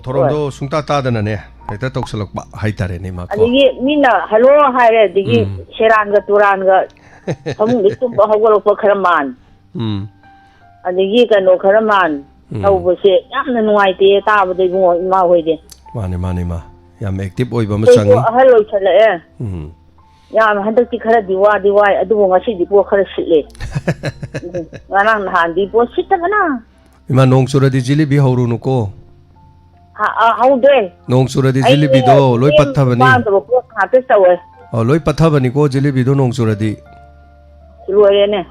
ꯊꯧꯔꯝꯗꯣ ꯁꯨꯡꯇꯥ ꯇꯥꯗꯅꯅꯦ ꯍꯦꯛꯇ ꯇꯧꯁꯜꯂꯛꯄ ꯍꯥꯏꯇꯥꯔꯦꯅꯦ ꯃꯥ ꯑꯗꯒꯤ ꯃꯤꯅ ꯍꯜꯂꯣ ꯍꯥꯏꯔꯦ ꯑꯗꯒꯤ ꯁꯦꯔꯥꯟꯒ ꯇꯨꯔꯥꯟꯒ ꯐꯃꯨꯡꯗ ꯇꯨꯝꯕ ꯍꯧꯒꯠꯂꯛꯄ ꯈꯔ ꯃꯥꯟ ꯑꯗꯒꯤ ꯀꯩꯅꯣ ꯈꯔ ꯃꯥꯟ ꯇꯧꯕꯁꯦ ꯌꯥꯝꯅ ꯅꯨꯡꯉꯥꯏꯇꯦ ꯇꯥꯕꯗ ꯏꯕꯨꯡꯉꯣ ꯏꯃꯥ ꯍꯣꯏꯗꯤ ꯃꯥꯅꯤ ꯃꯥ ꯌꯥꯝ ꯑꯦꯛꯇꯤꯚ ꯑꯣꯏꯕ ꯑꯃ ꯑꯩꯈꯣꯏꯁꯨ ꯆꯪꯉꯤ ꯑꯍꯜ ꯑꯣꯏꯁꯜꯂꯛꯑꯦ ꯌꯥꯝ ꯍꯟꯗꯛꯇꯤ ꯈꯔꯗꯤ ꯋꯥꯏ ꯑꯗꯨꯕꯨ ꯉꯁꯤꯗꯤ ꯄꯣꯠ ꯈꯔ ꯁꯤꯠꯂꯦ ꯉꯔꯥꯡ ꯅꯍꯥꯟꯗꯤ ꯄꯣꯠ ꯁꯤꯠꯇꯕꯅ ꯏꯃꯥ ꯅꯣꯡ ꯆꯨꯔꯗꯤ ꯖꯤꯂꯤꯕꯤ ꯍꯧꯔꯨꯅꯨꯀꯣ ꯍꯧꯗ꯭ꯔꯦ ꯅꯣꯡ ꯆꯨꯔꯗꯤ ꯖꯤꯂꯤꯕꯤꯗꯣ ꯂꯣꯏ ꯄꯠꯊꯕꯅꯤ ꯄꯣꯠ ꯉꯥꯛꯇ ꯇꯧꯋꯦ ꯂꯣꯏ ꯄꯠꯊꯕꯅꯤꯀꯣ ꯖꯤꯂꯤꯕꯤꯗꯣ ꯅꯣꯡ ꯆꯨꯔꯗꯤ ꯂꯣꯏꯔꯦꯅꯦ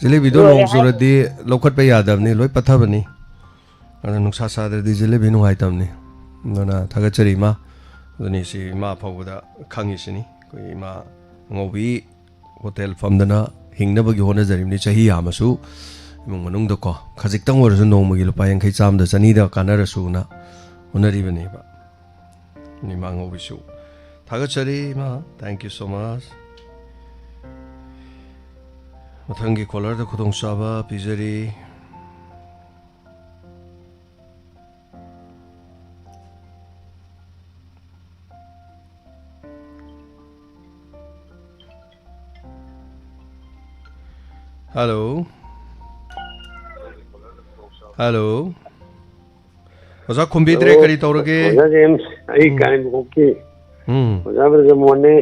ꯖꯤꯂꯤꯕꯤꯗꯣ ꯅꯣꯡ ꯆꯨꯔꯗꯤ ꯂꯧꯈꯠꯄ ꯌꯥꯗꯕꯅꯤ ꯂꯣꯏ ꯄꯠꯊꯕꯅꯤ ꯑꯗꯨꯅ ꯅꯨꯡꯁꯥ ꯁꯥꯗ꯭ꯔꯗꯤ ꯖꯤꯂꯤꯕꯤ ꯅꯨꯡꯉꯥꯏꯇꯕꯅꯤ ꯑꯗꯨꯅ ꯊꯥꯒꯠꯆꯔꯤ ꯏꯃꯥ ꯑꯗꯨꯅꯤ ꯁꯤ ꯏꯃꯥ ꯐꯥꯎꯕꯗ ꯈꯪꯉꯤꯁꯤꯅꯤ ꯑꯩꯈꯣꯏ ꯏꯃꯥ ꯑꯉꯧꯕꯤ ꯍꯣꯇꯦꯜ ꯐꯝꯗꯅ ꯍꯤꯡꯅꯕꯒꯤ ꯍꯣꯠꯅꯖꯔꯤꯕꯅꯤ ꯆꯍꯤ ꯌꯥꯝꯃꯁꯨ ꯏꯃꯨꯡ ꯃꯅꯨꯡꯗꯀꯣ ꯈꯖꯤꯛꯇꯪ ꯑꯣꯏꯔꯁꯨ ꯅꯣꯡꯃꯒꯤ ꯂꯨꯄꯥ 50 ꯆꯥꯝꯃꯗ ꯆꯅꯤꯗ ꯀꯥꯟꯅꯔꯁꯨꯅ ꯍꯣꯠꯅꯔꯤꯕꯅꯦꯕ ꯏꯃꯥ ꯑꯉꯧꯕꯤꯁꯨ ꯊꯥꯒꯠꯆꯔꯤ ꯏꯃꯥ ꯊꯦꯡꯛ ꯌꯨ ꯁꯣ ꯃꯆ ꯃꯊꯪꯒꯤ ꯀꯣꯂꯔꯗ ꯈꯨꯗꯣꯡꯆꯥꯕ ꯄꯤꯖꯔꯤ हेलो हेलो ओजा खुंबीद्रे करी तौरगे ओजा जेम्स आई काइन बोकी ओजा बरजमोने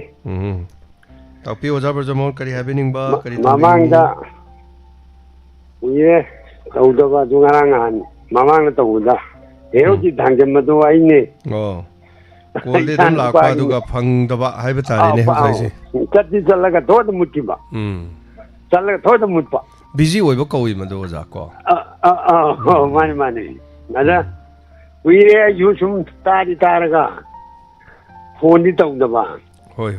तापी ओजा बरजमोन करी हैबिनिंगबा करी मामांगदा उये तौदबा जुंगारांगान मामांगदा तौदा हेरोजी धांगमदो आइने ओ कोलदे दम लाखपा दुगा फंगदबा हाइबा तारेने हजाइसे चत्ती चलगा तोद मुटिबा चलगा तोद मुटपा बिजी ओइबो कौइ मदो ओजा को माने अदा उये युसुम तारी तारगा फोनदी तौदबा होय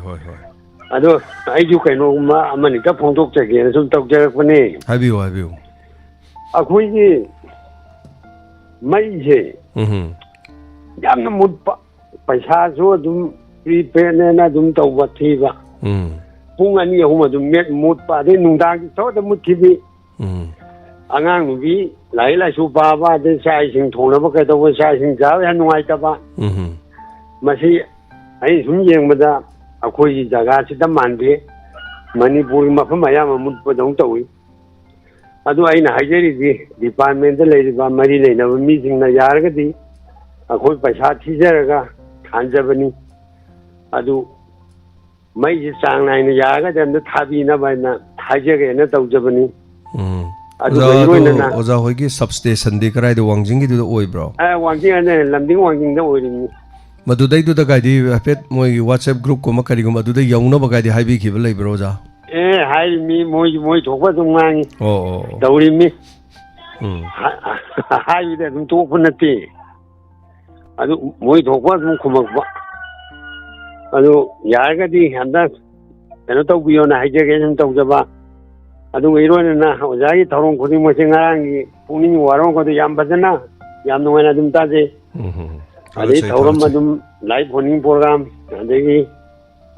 अदो आइजु कैनोमा अमनि का फोंदोक चगे सुम तौजरकपने हाबियो अखोइगी मईसे यामना मुटपा पैसासु अदुम प्रीपेडनेना अदुम तौबा थीबा पुंग अनि अहुम अदुम मेट मुटपा दे नुंदांगी तोद मुटखिबी अगांग नुबी लाई लाइसु बाबा दे साइसिंग थोनबा कैदबा साइसिंग जाव या नुंगाइतबा मसी आई सुम येंबदा अखोइगी जगह सिदा मानदे मणिपुर मफम अयाम मुटपा दौं तौई अदु आइना हाइजरिदी डिपार्टमेंट दा लेरिबा मरी लेनबा मीसिंगना यारगदी अखोइ पैसा थीजरगा खानजबनी अदु ꯃꯩꯁꯤ ꯆꯥꯡ ꯅꯥꯏꯅ ꯌꯥꯔꯒꯗꯤ ꯑꯝꯇ ꯊꯥꯕꯤꯅꯕ ꯍꯥꯏꯅ ꯍꯥꯏꯖꯒꯦꯅ ꯇꯧꯖꯕꯅꯤ ꯑꯗꯨꯒ ꯏꯔꯣꯏꯅꯅ ꯑꯣꯖꯥ ꯍꯣꯏꯒꯤ ꯁꯕꯁ꯭ꯇꯦꯁꯟꯗꯤ ꯀꯔꯥꯏꯗ ꯋꯥꯡꯖꯤꯡꯒꯤꯗꯨꯗ ꯑꯣꯏꯕ꯭ꯔꯣ ꯋꯥꯡꯖꯤꯡ ꯍꯥꯏꯅ ꯂꯝꯗꯤꯡ ꯋꯥꯡꯖꯤꯡꯗ ꯑꯣꯏꯔꯤꯅꯤ ꯃꯗꯨꯗꯩꯗꯨꯗ ꯒꯥꯏꯗꯤ ꯍꯥꯏꯐꯦꯠ ꯃꯣꯏꯒꯤ ꯋꯥꯠꯁꯑꯦꯞ ꯒ꯭ꯔꯨꯞꯀꯨꯝꯕ ꯀꯔꯤꯒꯨꯝꯕ ꯑꯗꯨꯗ ꯌꯧꯅꯕ ꯒꯥꯏꯗꯤ ꯍꯥꯏꯕꯤꯈꯤꯕ ꯂꯩꯕ꯭ꯔꯣ ꯑꯣꯖꯥ ꯍꯥꯏꯔꯤꯃꯤ ꯃꯣꯏ ꯊꯣꯛꯄ ꯑꯗꯨꯝ ꯉꯥꯡꯉꯤ ꯑꯣ ꯇꯧꯔꯤꯃꯤ ꯍꯥꯏꯕꯗꯤ ꯑꯗꯨꯝ ꯇꯣꯛꯄ ꯅꯠꯇꯦ ꯑꯗꯨ ꯃꯣꯏ ꯊꯣꯛꯄ ꯑꯗꯨꯝ ꯈꯨꯝꯃꯛꯄ ꯑꯗꯨ ꯌꯥꯔꯒꯗꯤ ꯍꯟꯗꯛ ꯀꯩꯅꯣ ꯇꯧꯕꯤꯌꯣꯅ ꯍꯥꯏꯖꯒꯦ ꯁꯨꯝ ꯇꯧꯖꯕ ꯑꯗꯨꯒ ꯏꯔꯣꯏꯅꯅ ꯑꯣꯖꯥꯒꯤ ꯊꯧꯔꯝ ꯈꯨꯗꯤꯡꯃꯛꯁꯦ ꯉꯔꯥꯡꯒꯤ ꯄꯨꯛꯅꯤꯡ ꯋꯥꯔꯣꯡꯒꯗꯨ ꯌꯥꯝ ꯐꯖꯅ ꯌꯥꯝ ꯅꯨꯡꯉꯥꯏꯅ ꯑꯗꯨꯝ ꯇꯥꯖꯩ ꯑꯗꯩ ꯊꯧꯔꯝ ꯑꯗꯨꯝ ꯂꯥꯏ ꯐꯣꯟꯅꯤꯡ ꯄ꯭ꯔꯣꯒ꯭ꯔꯥꯝ ꯑꯗꯒꯤ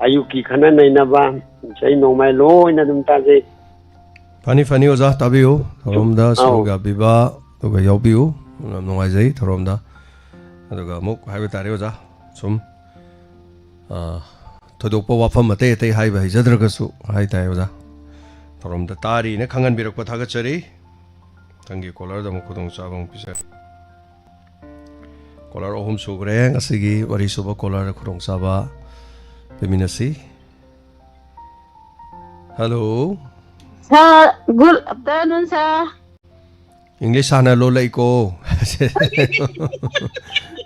ꯑꯌꯨꯛꯀꯤ ꯈꯟꯅ ꯅꯩꯅꯕ ꯏꯁꯩ ꯅꯣꯡꯃꯥꯏ ꯂꯣꯏꯅ ꯑꯗꯨꯝ ꯇꯥꯖꯩ ꯐꯅꯤ ꯐꯅꯤ ꯑꯣꯖꯥ ꯇꯥꯕꯤꯌꯨ ꯊꯧꯔꯝꯗ ꯁꯔꯨꯛ ꯌꯥꯕꯤꯕ ꯑꯗꯨꯒ ꯌꯥꯎꯕꯤꯌꯨ ꯌꯥꯝ ꯅꯨꯡꯉꯥꯏꯖꯩ ꯊꯧꯔꯝꯗ ꯑꯗꯨꯒ ꯑꯃꯨꯛ ꯍꯥꯏꯕ ꯇꯥꯔꯦ ꯑꯣꯖꯥ ꯁꯨꯝ ꯊꯣꯏꯗꯣꯛꯄ ꯋꯥꯐꯝ ꯑꯇꯩ ꯑꯇꯩ ꯍꯥꯏꯕ ꯍꯩꯖꯗ꯭ꯔꯒꯁꯨ ꯍꯥꯏꯇꯥꯔꯦ ꯑꯣꯖꯥ ꯊꯧꯔꯝꯗ ꯇꯥꯔꯤꯅ ꯈꯪꯍꯟꯕꯤꯔꯛꯄ ꯊꯥꯒꯠꯆꯔꯤ ꯃꯊꯪꯒꯤ ꯀꯣꯂꯔꯗ ꯑꯃꯨꯛ ꯈꯨꯗꯣꯡꯆꯥꯕ ꯑꯃꯨꯛ ꯄꯤꯖꯔꯤ ꯀꯣꯂꯔ 3 ꯁꯨꯈ꯭ꯔꯦ ꯉꯁꯤꯒꯤ ꯋꯥꯔꯤ ꯁꯨꯕ ꯀꯣꯂꯔꯗ ꯈꯨꯗꯣꯡꯆꯥꯕ ꯄꯤꯃꯤꯟꯅꯁꯤ hello Sir, good afternoon, sir. English hana lo lai ko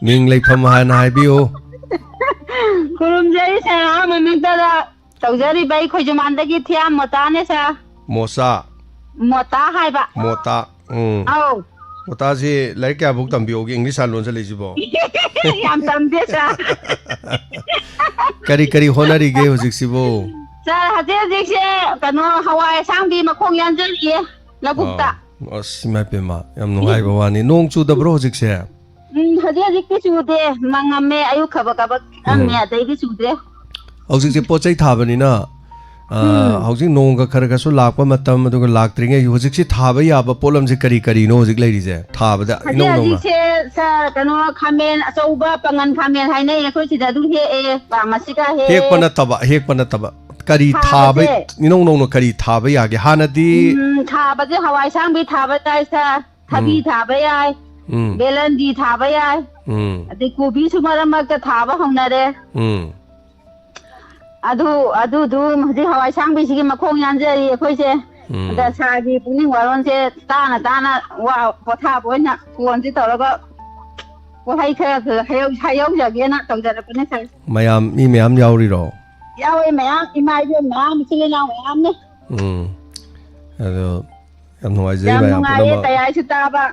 ming lai pham hana haibiyo Kurumjai sir, mamigda tawjari bai khojumandagi thiam mota ne sir. mosa Mota haiba. mota Au. mota si lai kya buk tambiyogi English han lon se lai jibo Yam tamde sir. kari kari honari ge hojik sibo Sir, hade se kano hawai sangbi makhong yanjali labukta. Asma pema yam nuhai bawani nong chu da bro hojik se Hade ki chude mangame ayu khaba khaba amme adai ki chude. hojik se pochai thabani na hojik nong ga khar ga su lakpa matam aduga laktringe hojik se thaba yaba polam se kari kari no hojik lai ri se thaba da ino no hojik se sir kano khamen achauba pangan khamen hainai khoi sida du he ba masika he hek pana taba kari thaba inong nong no kari thaba ya ge hanadi thaba je hawai sangbi thaba dai sa thabi thaba yai belandi thaba yai ade kobi sumaram ka thaba honare adu du hadi hawai sangbi sigi makhong yanjari khoi se da sa gi puning waron se tana wa potha boina phone ji tawraga ko hai kha hayau jage na tawjara pune sa mayam mi mayam yauri ro yawe mayam imai be mayam sile na mayam ne ado yam nuai jai mayam puna ma tayai su ta ba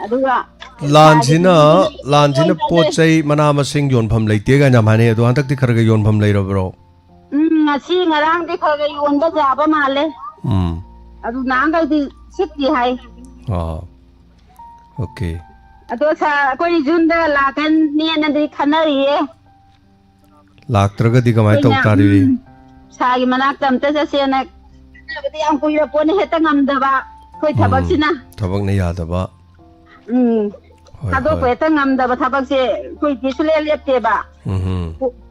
aduga lanjina pochai mana masing yon pham leite ga nyam hane ado antak ti kharaga yon pham lei ro bro ngasi ngarang di kharaga yon ba jaba male adu nang ga di sit di hai okay ado sa koi junda la kan ni na di khanari ye laktraga di kamai tau tari sa gi manak tam ta se na badi am kuira pone heta ngamda ba koi thabak sina thabak ne yada ba ado ko heta ngamda ba thabak se koi ti sule lete ba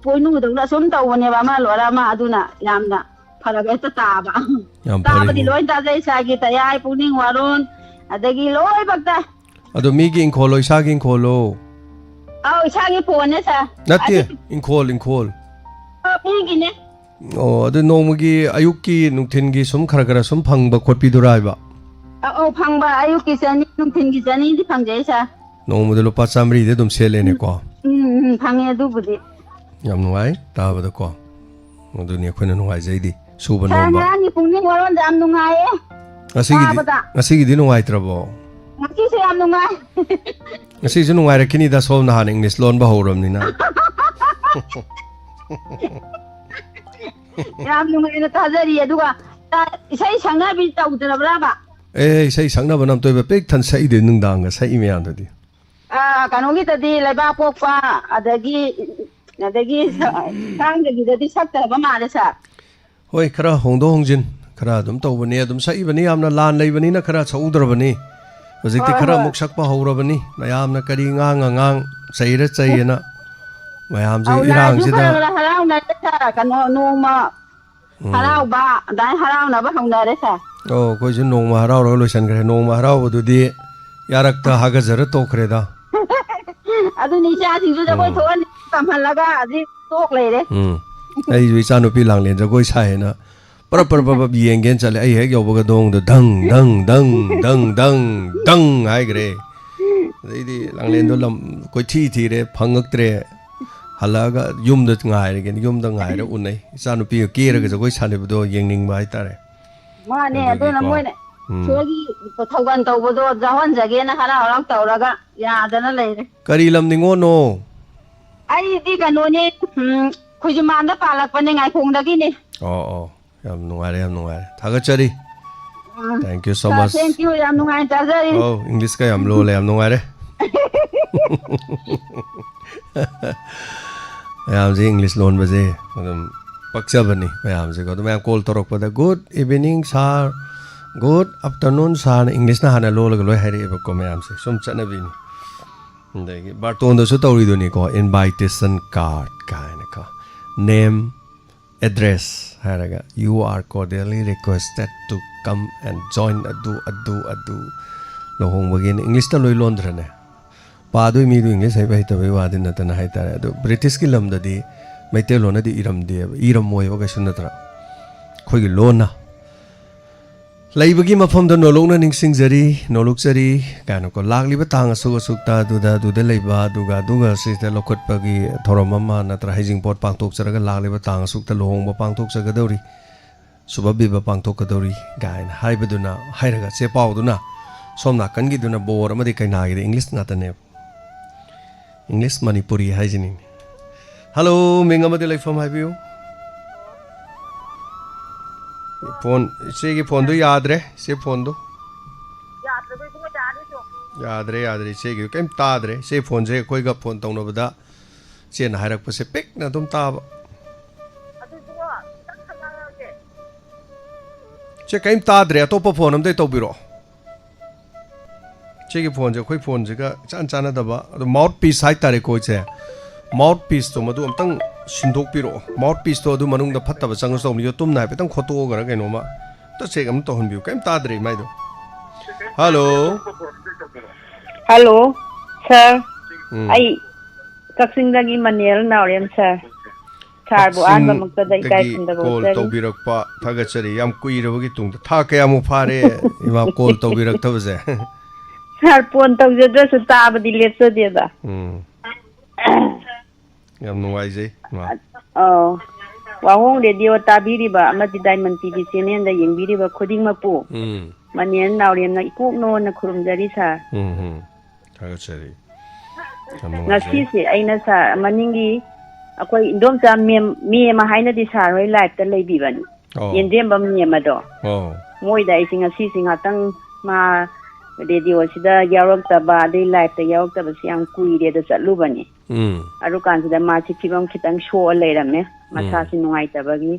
poinu do na som taw ne ba ma lora ma aduna yamna pharaga heta ta ba ta ba di loi ta jai sa gi ta yai puning waron adagi loi bakta ado mi gi inkholo isa gi inkholo au isa gi phone sa natti inkhol mi gi ne adu nongmagi ayukki nungthin gi sum khara khara sum phangba khotpi durai ba phangba ayukki sani nungthin gi sani di phangjai sa nongmude lupa chamri de dum sele ne ko phange du budi yam nuai ta ba da ko adu ni khona nuai jai di suba nongba sa ni pungni waron jam nungai asigi di nuai trabo ngaki se yam nungai ngasi ju nuai rakini da som na han English lon ba horam ni na yam nungai na tajari aduga isai sangna bi tawdra ba isai sangna banam toy ba pek than sai de nungdang ga sai me anda di kanogi tadi laiba pokpa adagi sang gi tadi sakta ba ma da sa hoi khara hongdo hongjin khara dum taw bani adum sai bani amna lan lei bani na khara chaudra bani hojikti khara muk sakpa hora bani mayam na kari ngang chaira chaina mayam ji irang ji da harau na sa kano no ma harau ba dai harau na ba hongda re sa koi ju nong ma harau ro loisan gre nong ma harau bu di yarak ta haga zara to khre da adu ni cha sing ju da koi thon kam hal laga adi tok le re ai jui cha no pi lang len jagoi sai na para yeng gen chale ai hek yoba ga dong do dang ai gre dei di lang len do lam koi thi re phangak tre halaga yum da ngai re gen yum da ngai re unai cha no pi ke re ga jagoi sale do yeng ning bai ta re ma ne do na moi ne sogi thogan tau bo do jahon jage na hara haram tauraga ya dana leire kari lam ningo no ai di kanu ne khujman da palak pane ngai khong da gi ne yam nungai thagachari thank you so much thank you yam nungai tajari English ka yam lo le yam nungai re yam je English lon ba je madam pakcha bani yam je ko to मैं call torok pada good evening sir good afternoon sir English na hana lo lo hari ba ko yam se sum chana bi ni ndai ba ton do su tori do ni ko invitation card kind ka name address haraga you are cordially requested to come and join adu lohong bagin English ta loi lon drane pa do mi do English hai bai ta bai wa din na ta na hai ta adu British ki lam da di mai te lon di iram de iram moi wa ga sun tra khoi gi lon na lai bagi mafam da no long na ning sing jari no luk jari ka no ko lag li ba tang asu ta du da lai ba duga si ta lokot bagi thorom ma na tra hijing pot pang tok chara ga lag li ba tang asu ta lohong ba pang tok chaga dori suba bi ba pang tok ka dori gain hai ba du na hai ra ga che pau du na som na kan gi du na bor ma di kai na gi English na ta ne English Manipuri hai jini hello menga ma de lai from hai biu phone se ki phone do yaad re se phone do yaad re se ki kem taad re se phone se koi ga phone tong no bada se na hairak pa se pek na dum ta ba se kem taad re to pa phone am dei to biro se ki phone se koi phone se ga chan da ba mouth piece hai tare koi se mouth piece to madu am tang sindok piro mouth piece to adu manung da phatta ba chang so mi tum na pe tang khoto ga ga no ma to se gam to hon bi kem ta dre mai do hello sir ai kaksing dagi manel naurem sir sir bu an ba mak ta dai kai kun da bo call to bi rak pa thaga chari yam kui ro gi tung tha ka yamu phare ima call to bi rak ta ba se sir pon to je do su ta ba di let so de da yam nuai je wahong radio tabiri ba amati diamond tv channel da yengbiri ba khuding ma pu manien naurem na ikuk no na khurum jari sa thaga chari ngasi se aina sa maningi akoi indom cha mi ma haina di sa roi live ta lei bi ban yendem bam ni ma do moi da ising ngasi singa tang ma radio sida yarok ta ba dei live ta yarok ta ba siang kui re da chalu bani aru kan sida ma chi phibam khitang show leiram ne masa si nungai ta bagi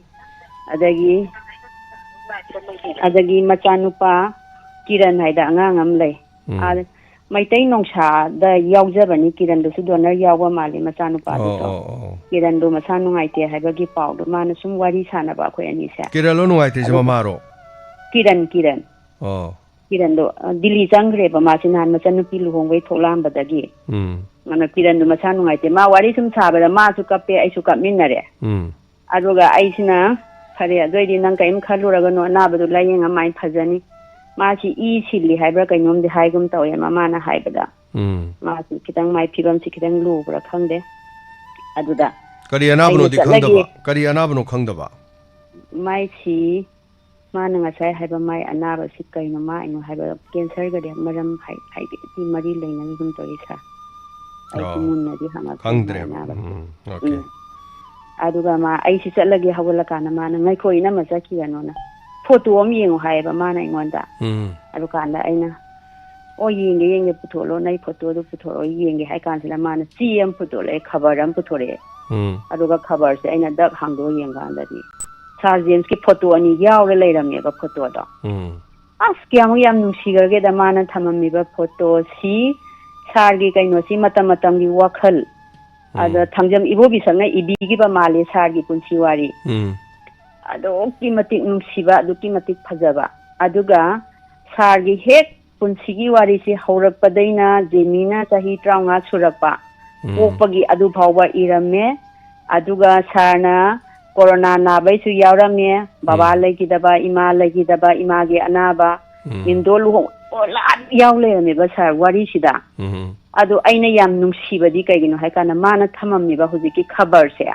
adagi machanupa kiran haida angang am lei maitai nongsa da yauja bani kiran do su donor yawa mali machanupa do kiran do masa nungai te haibagi pau do mana sum wari sana ba khoi ani sa kiran lo nungai te jama maro kiran kiran do dili jangre ba ma sin han machanupi luhong wei tholam badagi mana kiran do masa nungai te ma wari sum sa ba ma su kape ai su kap minare aduga aisina khare adoidi nang kaim khaluraga no na badu layeng amai phajani ma chi e silli haibra kainom de haigum tawe mama na haibada ma chi kitang mai phibam chi kitang lu bra khangde aduda kari anabno di khangdaba kari anabno khangdaba mai chi ma na ngasai haiba mai anaba si kaino ma ino haiba cancer ga de maram hai ti mari leina gum tori sa ai mun na di hama khangdre okay aduga ma ai si chalagi hawala kana ma ngai khoi na ma chaki ano na photo am yengo haiba ma na ingonda aduga anda aina o yenge putholo nai photo do putholo yenge hai kan sila ma na cm photo le khabar am puthore aduga khabar se aina dak hangdo yenga anda di Sir James ki photo ani yaw le leiram ye ba photo do as kyam yam nungsi ge da ma na thamami ba photo si sar gi kaino si matam gi wakhal ada thangjam ibo bisanga ibi gi ba male sar gi punsi wari ado ki matik nungsiba adu ki matik phajaba aduga sar gi hek punsi gi wari si haurak padaina jemina chahi 35 surakpa okpagi adu phawba irame aduga sarna corona नाबैसु यावरमे बाबा लेगिदबा इमा लेगिदबा इमागे अनाबा मिंदो लुहों ओलाद यावलेमेबा sir वारीसिदा अदो अइना याम नुंसीबदी कैगिनो हाइकाना माना थममनिबा हुजिकी खबर से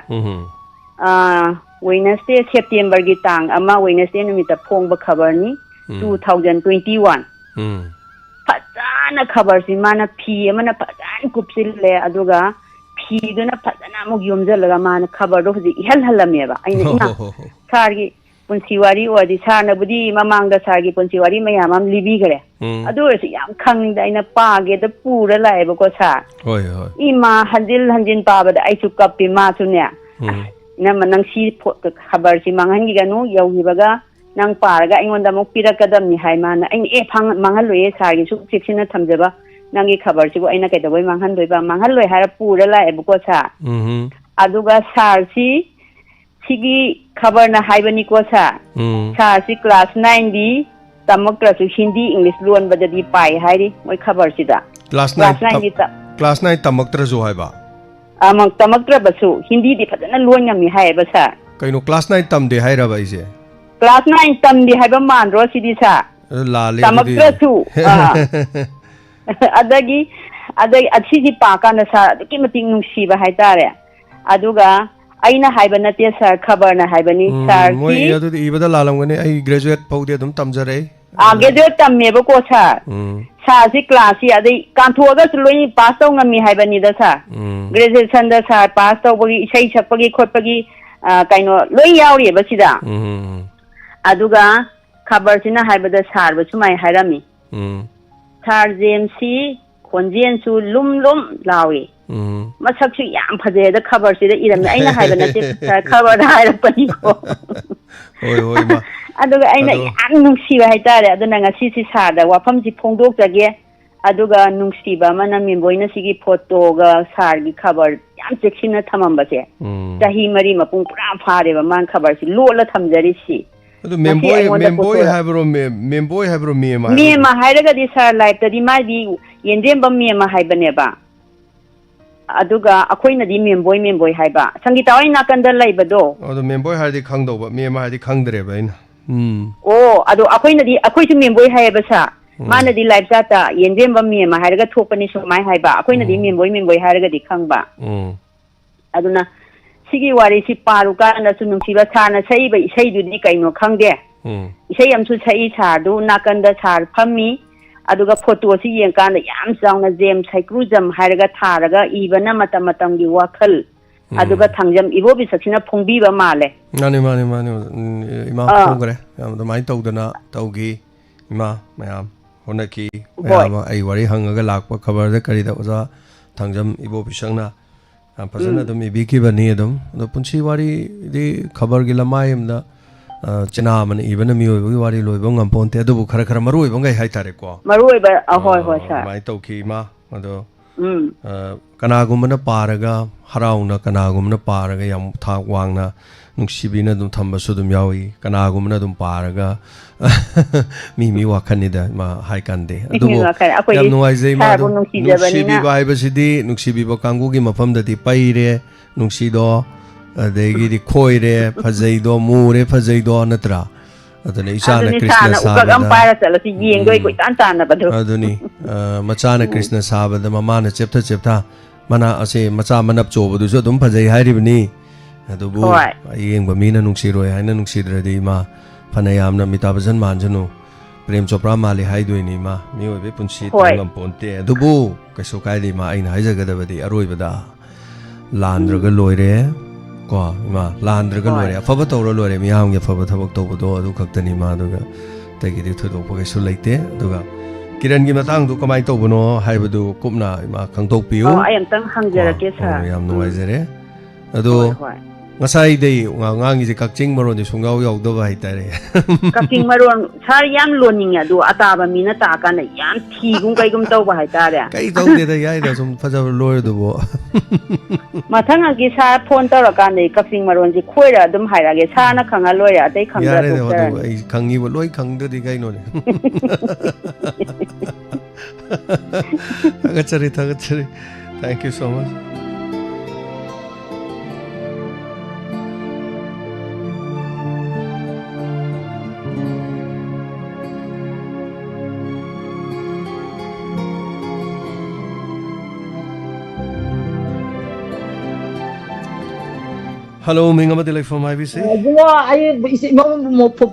वेडनेसडे सेप्टेम्बर की तांग अमा वेडनेसडे नुमिता फोंगबा खबरनी 2021 फजाना खबर से माना फी अमना फजान कुपसिले अदुगा फीदुना फजाना अमुक योमजलगा माना खबर हुजि इहल हलमेबा अइना इना सारगी पुंसीवारी ओदी सारनबुदी ममांगदा सारगी पुंसीवारी मयाम अम लिबिगरे अदुरसि याम खंगदा अइना पागे द पूरा लाएबको सा होय होय इमा हंजिल हंजिन पाबदा आइसु कप्पी मासुने नम नंसी खबर से मांगहनगी गनु यौगिबगा नंग पारगा अइंगोंदा मुक पिरकदमनि हाय माना अइन ए फंग मांगहलोए सारगी सु चेक्सिना थमजबा नंगी खबर सिबो अइना कैदबोय मांगहनदोइबा मांगहलोय हारा पूरा लाएबको सा अदुगा सारसी सिगी खबर ना हाइबनिको सा सारसी क्लास 9 दी तमक्रसु हिंदी इंग्लिश लोन बददी पाई हाइरी मोय खबर सिदा class 9 तमक्रसु हाइबा amang tamaktra basu hindi di phadana loin ngami hai ba sa kaino class 9 tamde haira ba ise class 9 tamdi hai ba man ro sidi sa la le tamaktra su adagi achi di pa ka na sa ki mating nungsi ba hai tare aduga aina hai ba nate sir khabar na hai ba ni sir moi adu ibada lalam gane ai graduate paudi adum tamjare graduate tamme ba ko sa सासी class ही अदे कांथोगा सुलोई पास तो ngami hai bani da sa graduation da sa pass to bagi isai chakpagi khotpagi kaino loi yauri ba sida aduga khabar sina hai bada sar ba sumai hairami sar jmc khonjen su lum lawi masak su yam phaje da khabar sida iram aina hai bana te khabar hairapani ko hoi hoi ma aduga aina yam nungsiba haitare aduna ngasi si sada wafam ji phongdok jage aduga nungsiba mana mimboina sigi photo ga sargi khabar yam cheksina thamamba se tahi mari mapung pura phare ba man khabar si lola thamjari si adu memboy habro mema hairaga di sar life ta di ma di yendem ba mema haibane ba aduga akoina di memboy haiba sangita oi nakanda laibado adu memboy hardi khangdo ba mema hardi khangdre ba ina oh ado akoina di akoi su memboy haiba sa mana di life jata yendem ba mema hairaga thopani su mai haiba akoina di memboy hairaga di khangba aduna sigi wari si paru ka na su nungsiba sana sai ba isai du di kaino khangde isai am su sai sa du nakanda sar phammi aduga photo si yeng kan yam sauna jem cyclism hairaga tharaga ibana matam gi wakhal aduga thangjam ibo bi saksina phongbi ba male mani ima phongre yam da mai tawdana tawgi ima mayam honaki mayam ai wari hangaga lakpa khabar da kari da oza thangjam ibo bi sangna fazana dum ibi ki bani dum do punchi wari di khabar gi lamai amda china man even mi oi wari loi bong am ponte adu khara maru oi bong hai tare ko maru oi ba hoi sa mai tawki ma ado kanagumna paraga harauna kanagumna paraga yam thak wangna nungsibina dum thamba su dum yawi kanagumna dum paraga mi wakhani da ma hai kande adu yam nuai zai ma nungsibi bai ba sidi nungsibi ba kangu gi mafam da ti paire nungsido adegi di khoire phajai do mure phajai do natra aduni isana krishna sabada para chala si yeng doi koi tan tan na badu aduni machana krishna sabada mamana chepta mana ase macha manap chobu du dum phajai hairibni adubu yeng ba mina nungsiroi haina nungsidradi ma phanayamna mitabhajan manjanu prem chopra mali haidoini ma mi obe punsi tangam ponte adubu kaiso kaidi ma aina haijagadabadi aroibada landraga loire ko ma landraga loire afaba tawra loire miyam ge afaba thabak tawbudo adu khaktani ma aduga tagidi thodo ko kaiso leite aduga kiran gi matang du kamai tawbuno haibadu kupna ma khangtok piu I am tang hangjara ke sa yam nuaizare adu ngasai dei ngangi je kakching maron de sungau yaw do bai tare kakching maron sar yam loning adu ataba mina ta kana yam thi gum kai gum taw bai tare kai taw de da yai da sum faja loy do bo mathang agi sa phone taw ka ne kakching maron ji khoira dum haira ge sa na khanga loy atai khanga do ai khangi bo loy khang de kai no ne agachari thank you so much Hello, Minga Madilai from IBC.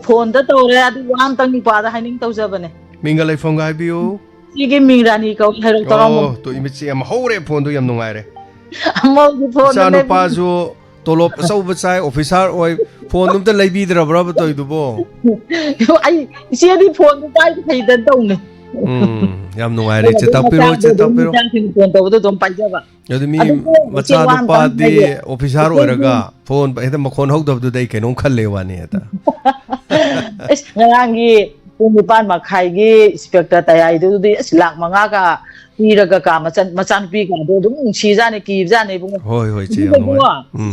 Phone the door, one thing father hiding Tozabane. Minga Lay from IBO. You give me Rani go, Oh, to imitate a whole phone to Yamnore. I'm all before Sano Pazo, Tolop, Sobasai, officer, or phone of the lady, the rubber toy to bo. I see the phone the guy paid the dome. Yamnore, it's a tapiro, it's a tapiro. Yadimi, Machado Padi, officer or a ga, phone by the Macon Hog of the day can only Levaneta. It's Rangi, Pumipan Makaigi, Spectre, I do this, Lak Mangaga, Piraga, Masan Pika, she's an Kivzan.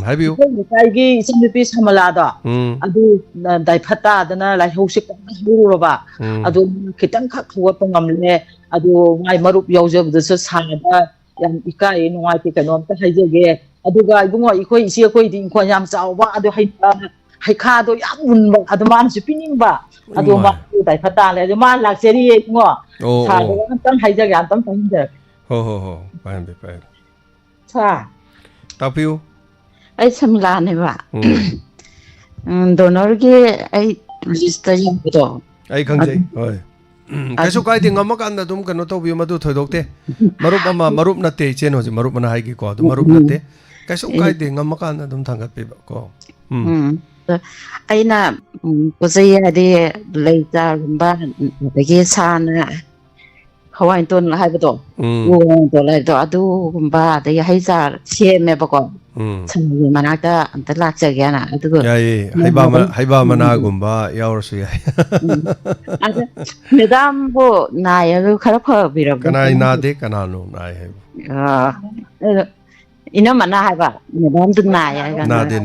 Have you? Kaigi, some piece Hamalada. I do Daipata, the like Hosik Ruba. I do Kitanka, Wapangam, I do my Marup Yosef, the Sahada. Yang ika ini wajib kan orang terhaja ge. Aduh guys, bunga ikut isi ikut di ikut jam sawa. Aduh hai kado yang unba. Aduh mana sepining ba. Aduh mak tu dah patah le. Aduh mana luxury bunga. Sahaja orang terhaja ge, orang terhaja. Ho, paham. Sah. Tapi you? Ay sembilan ni ba. Donor ge ay register yang betul. Ay kangjay. Oi. Kaso kahit yung amakan na dum kano to biyo madu thoydokte marup na te chen hoji marup na hai gi ko do marup na te kaso kahit yung amakan na dum thangat pe ko ai na pozai ade leita rumba dege sana hawai ton hai ba to to lai to adu rumba de hai sa che me ba ko chang mana ta antalak cha gya na adu yai haiba mana gumba yaur su yai Madam bo na ya lu khara pha bi ra kana ina de kana no na hai ina mana hai ba madam tu na ya na de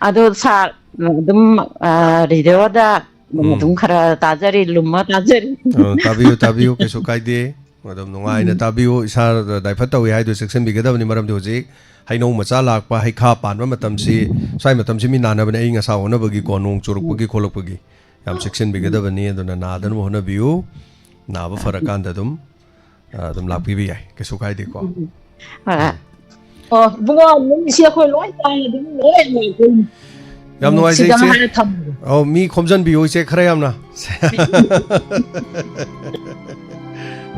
ado sa dum radio da dum khara tajari lumma tajari tabiu keso kai de madam nungai na tabiu isa dai phatawi hai do section bi gadam ni maram de ji haino macha lak pa hai kha pan ma matam si sai matam si mi na na bane inga sa ona bagi ko nong churuk bagi kholok bagi yam section bi gadam ni do na dan mo na biu na ba farakan da dum lak bi bi ai keso kai de ko Oh, bunga mun sia khoi loi tai dum loi ni. Yam no ai se. Oh, mi khomjan bi oi se khara yam na.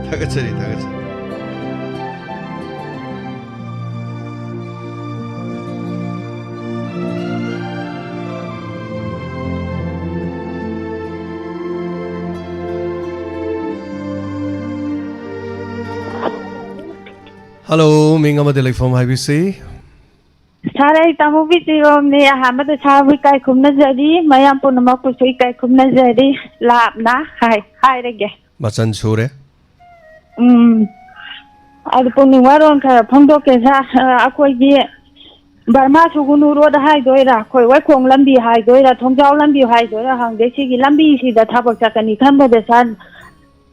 Tagachari. Hello, Minga Madilai from IBC. Sarai tamu video ni ahmad sawi kai kumna jadi mayam pun nama kusui kai kumna jadi lap na hai rege. Macam sore. Ada pun ni waron kaya pangdo kesa aku lagi Burma sugunu road hai doira koi wai kong lambi hai doira thongjau lambi hai doira hang desi gi lambi si da thabak chakani khan ba desan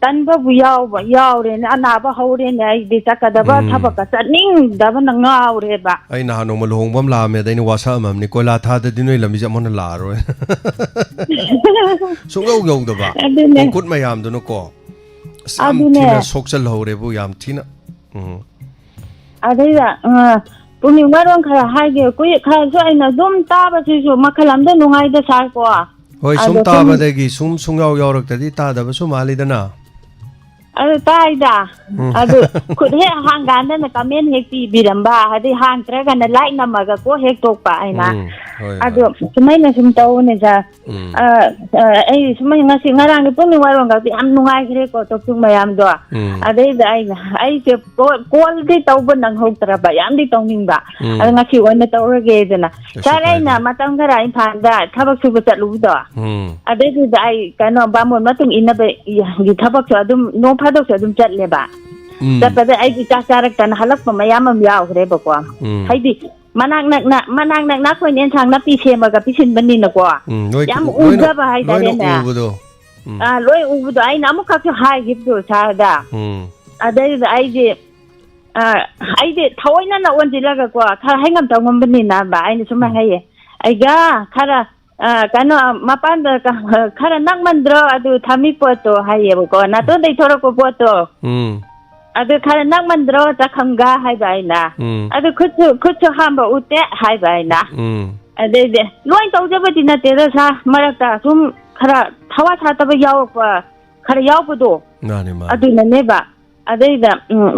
tanba bu yaw re na anaba hore ne ai de chakadaba thabak chaning daba na ngaw re ba ai na no mal hong bam la me dai ni wasa mam ni koila tha da dinoi lambi ja mon la ro so go da ba kut mayam do no ko sam thina sokchal hore bu yam thina adira puning warong khara haige kui kha so aina dum ta ba si so makhalam da nungai da sar ko hoi sum ta ba de gi sum sungaw yaw ta di ta da ba so mali da na adu tai da adu khud he hangan da na kamen he pi biramba hadi hang tra ga na lai na ma ga ko he tok pa aina adu sumai na sum taw ne ja ai sumai ngasi ngarang ni puning warong ga ti am nungai gre ko tok sum mayam do adai da ai se kol di taw ban nang hok tra ba yam di tong ning ba adu ngasi wan na taw ge de na sarai na matang ga rai phan da thabak su ba chat lu do adai da ai kano ba mon ma tung in na be gi thabak su adum no phadok su adum chat le ba da ba ai gi cha charak tan halak pa mayam am yaw gre ba ko hai di manang nak ko nen thang na pi se ma ga pi sin ban ni na ko yam u ga ba hai da na loi u do ai na mu ka hai gi do cha da adai da ai de thoi na on ji la ga ko kha hai ngam taw ngam ban ni na ba ai ni suma hai ai ga khara kano mapan da khara nak mandro adu thami po to hai ko na to dei thoro ko po to ಅದು ಖರೆ ನಂಗೆ ಬಂದ್ರೋ ತಕಂಗ ಹಾಯ್ಬಾಯ್ನ ಅದು ಖುಚ್ಚು ಹಾಂಬ ಉತ್ತೆ ಹಾಯ್ಬಾಯ್ನ ಅದೇ ಲೋಯ್ ತೌಜಬದಿ ನತ್ತೇದ ಸಾ ಮರಕ್ತ ಸುಮ್ ಖರ ಥವಾ ಸಾತಬ ಯಾವಪ್ಪ ಖರ ಯಾವಪದು ಅದುನನೇಬ ಅದೈದ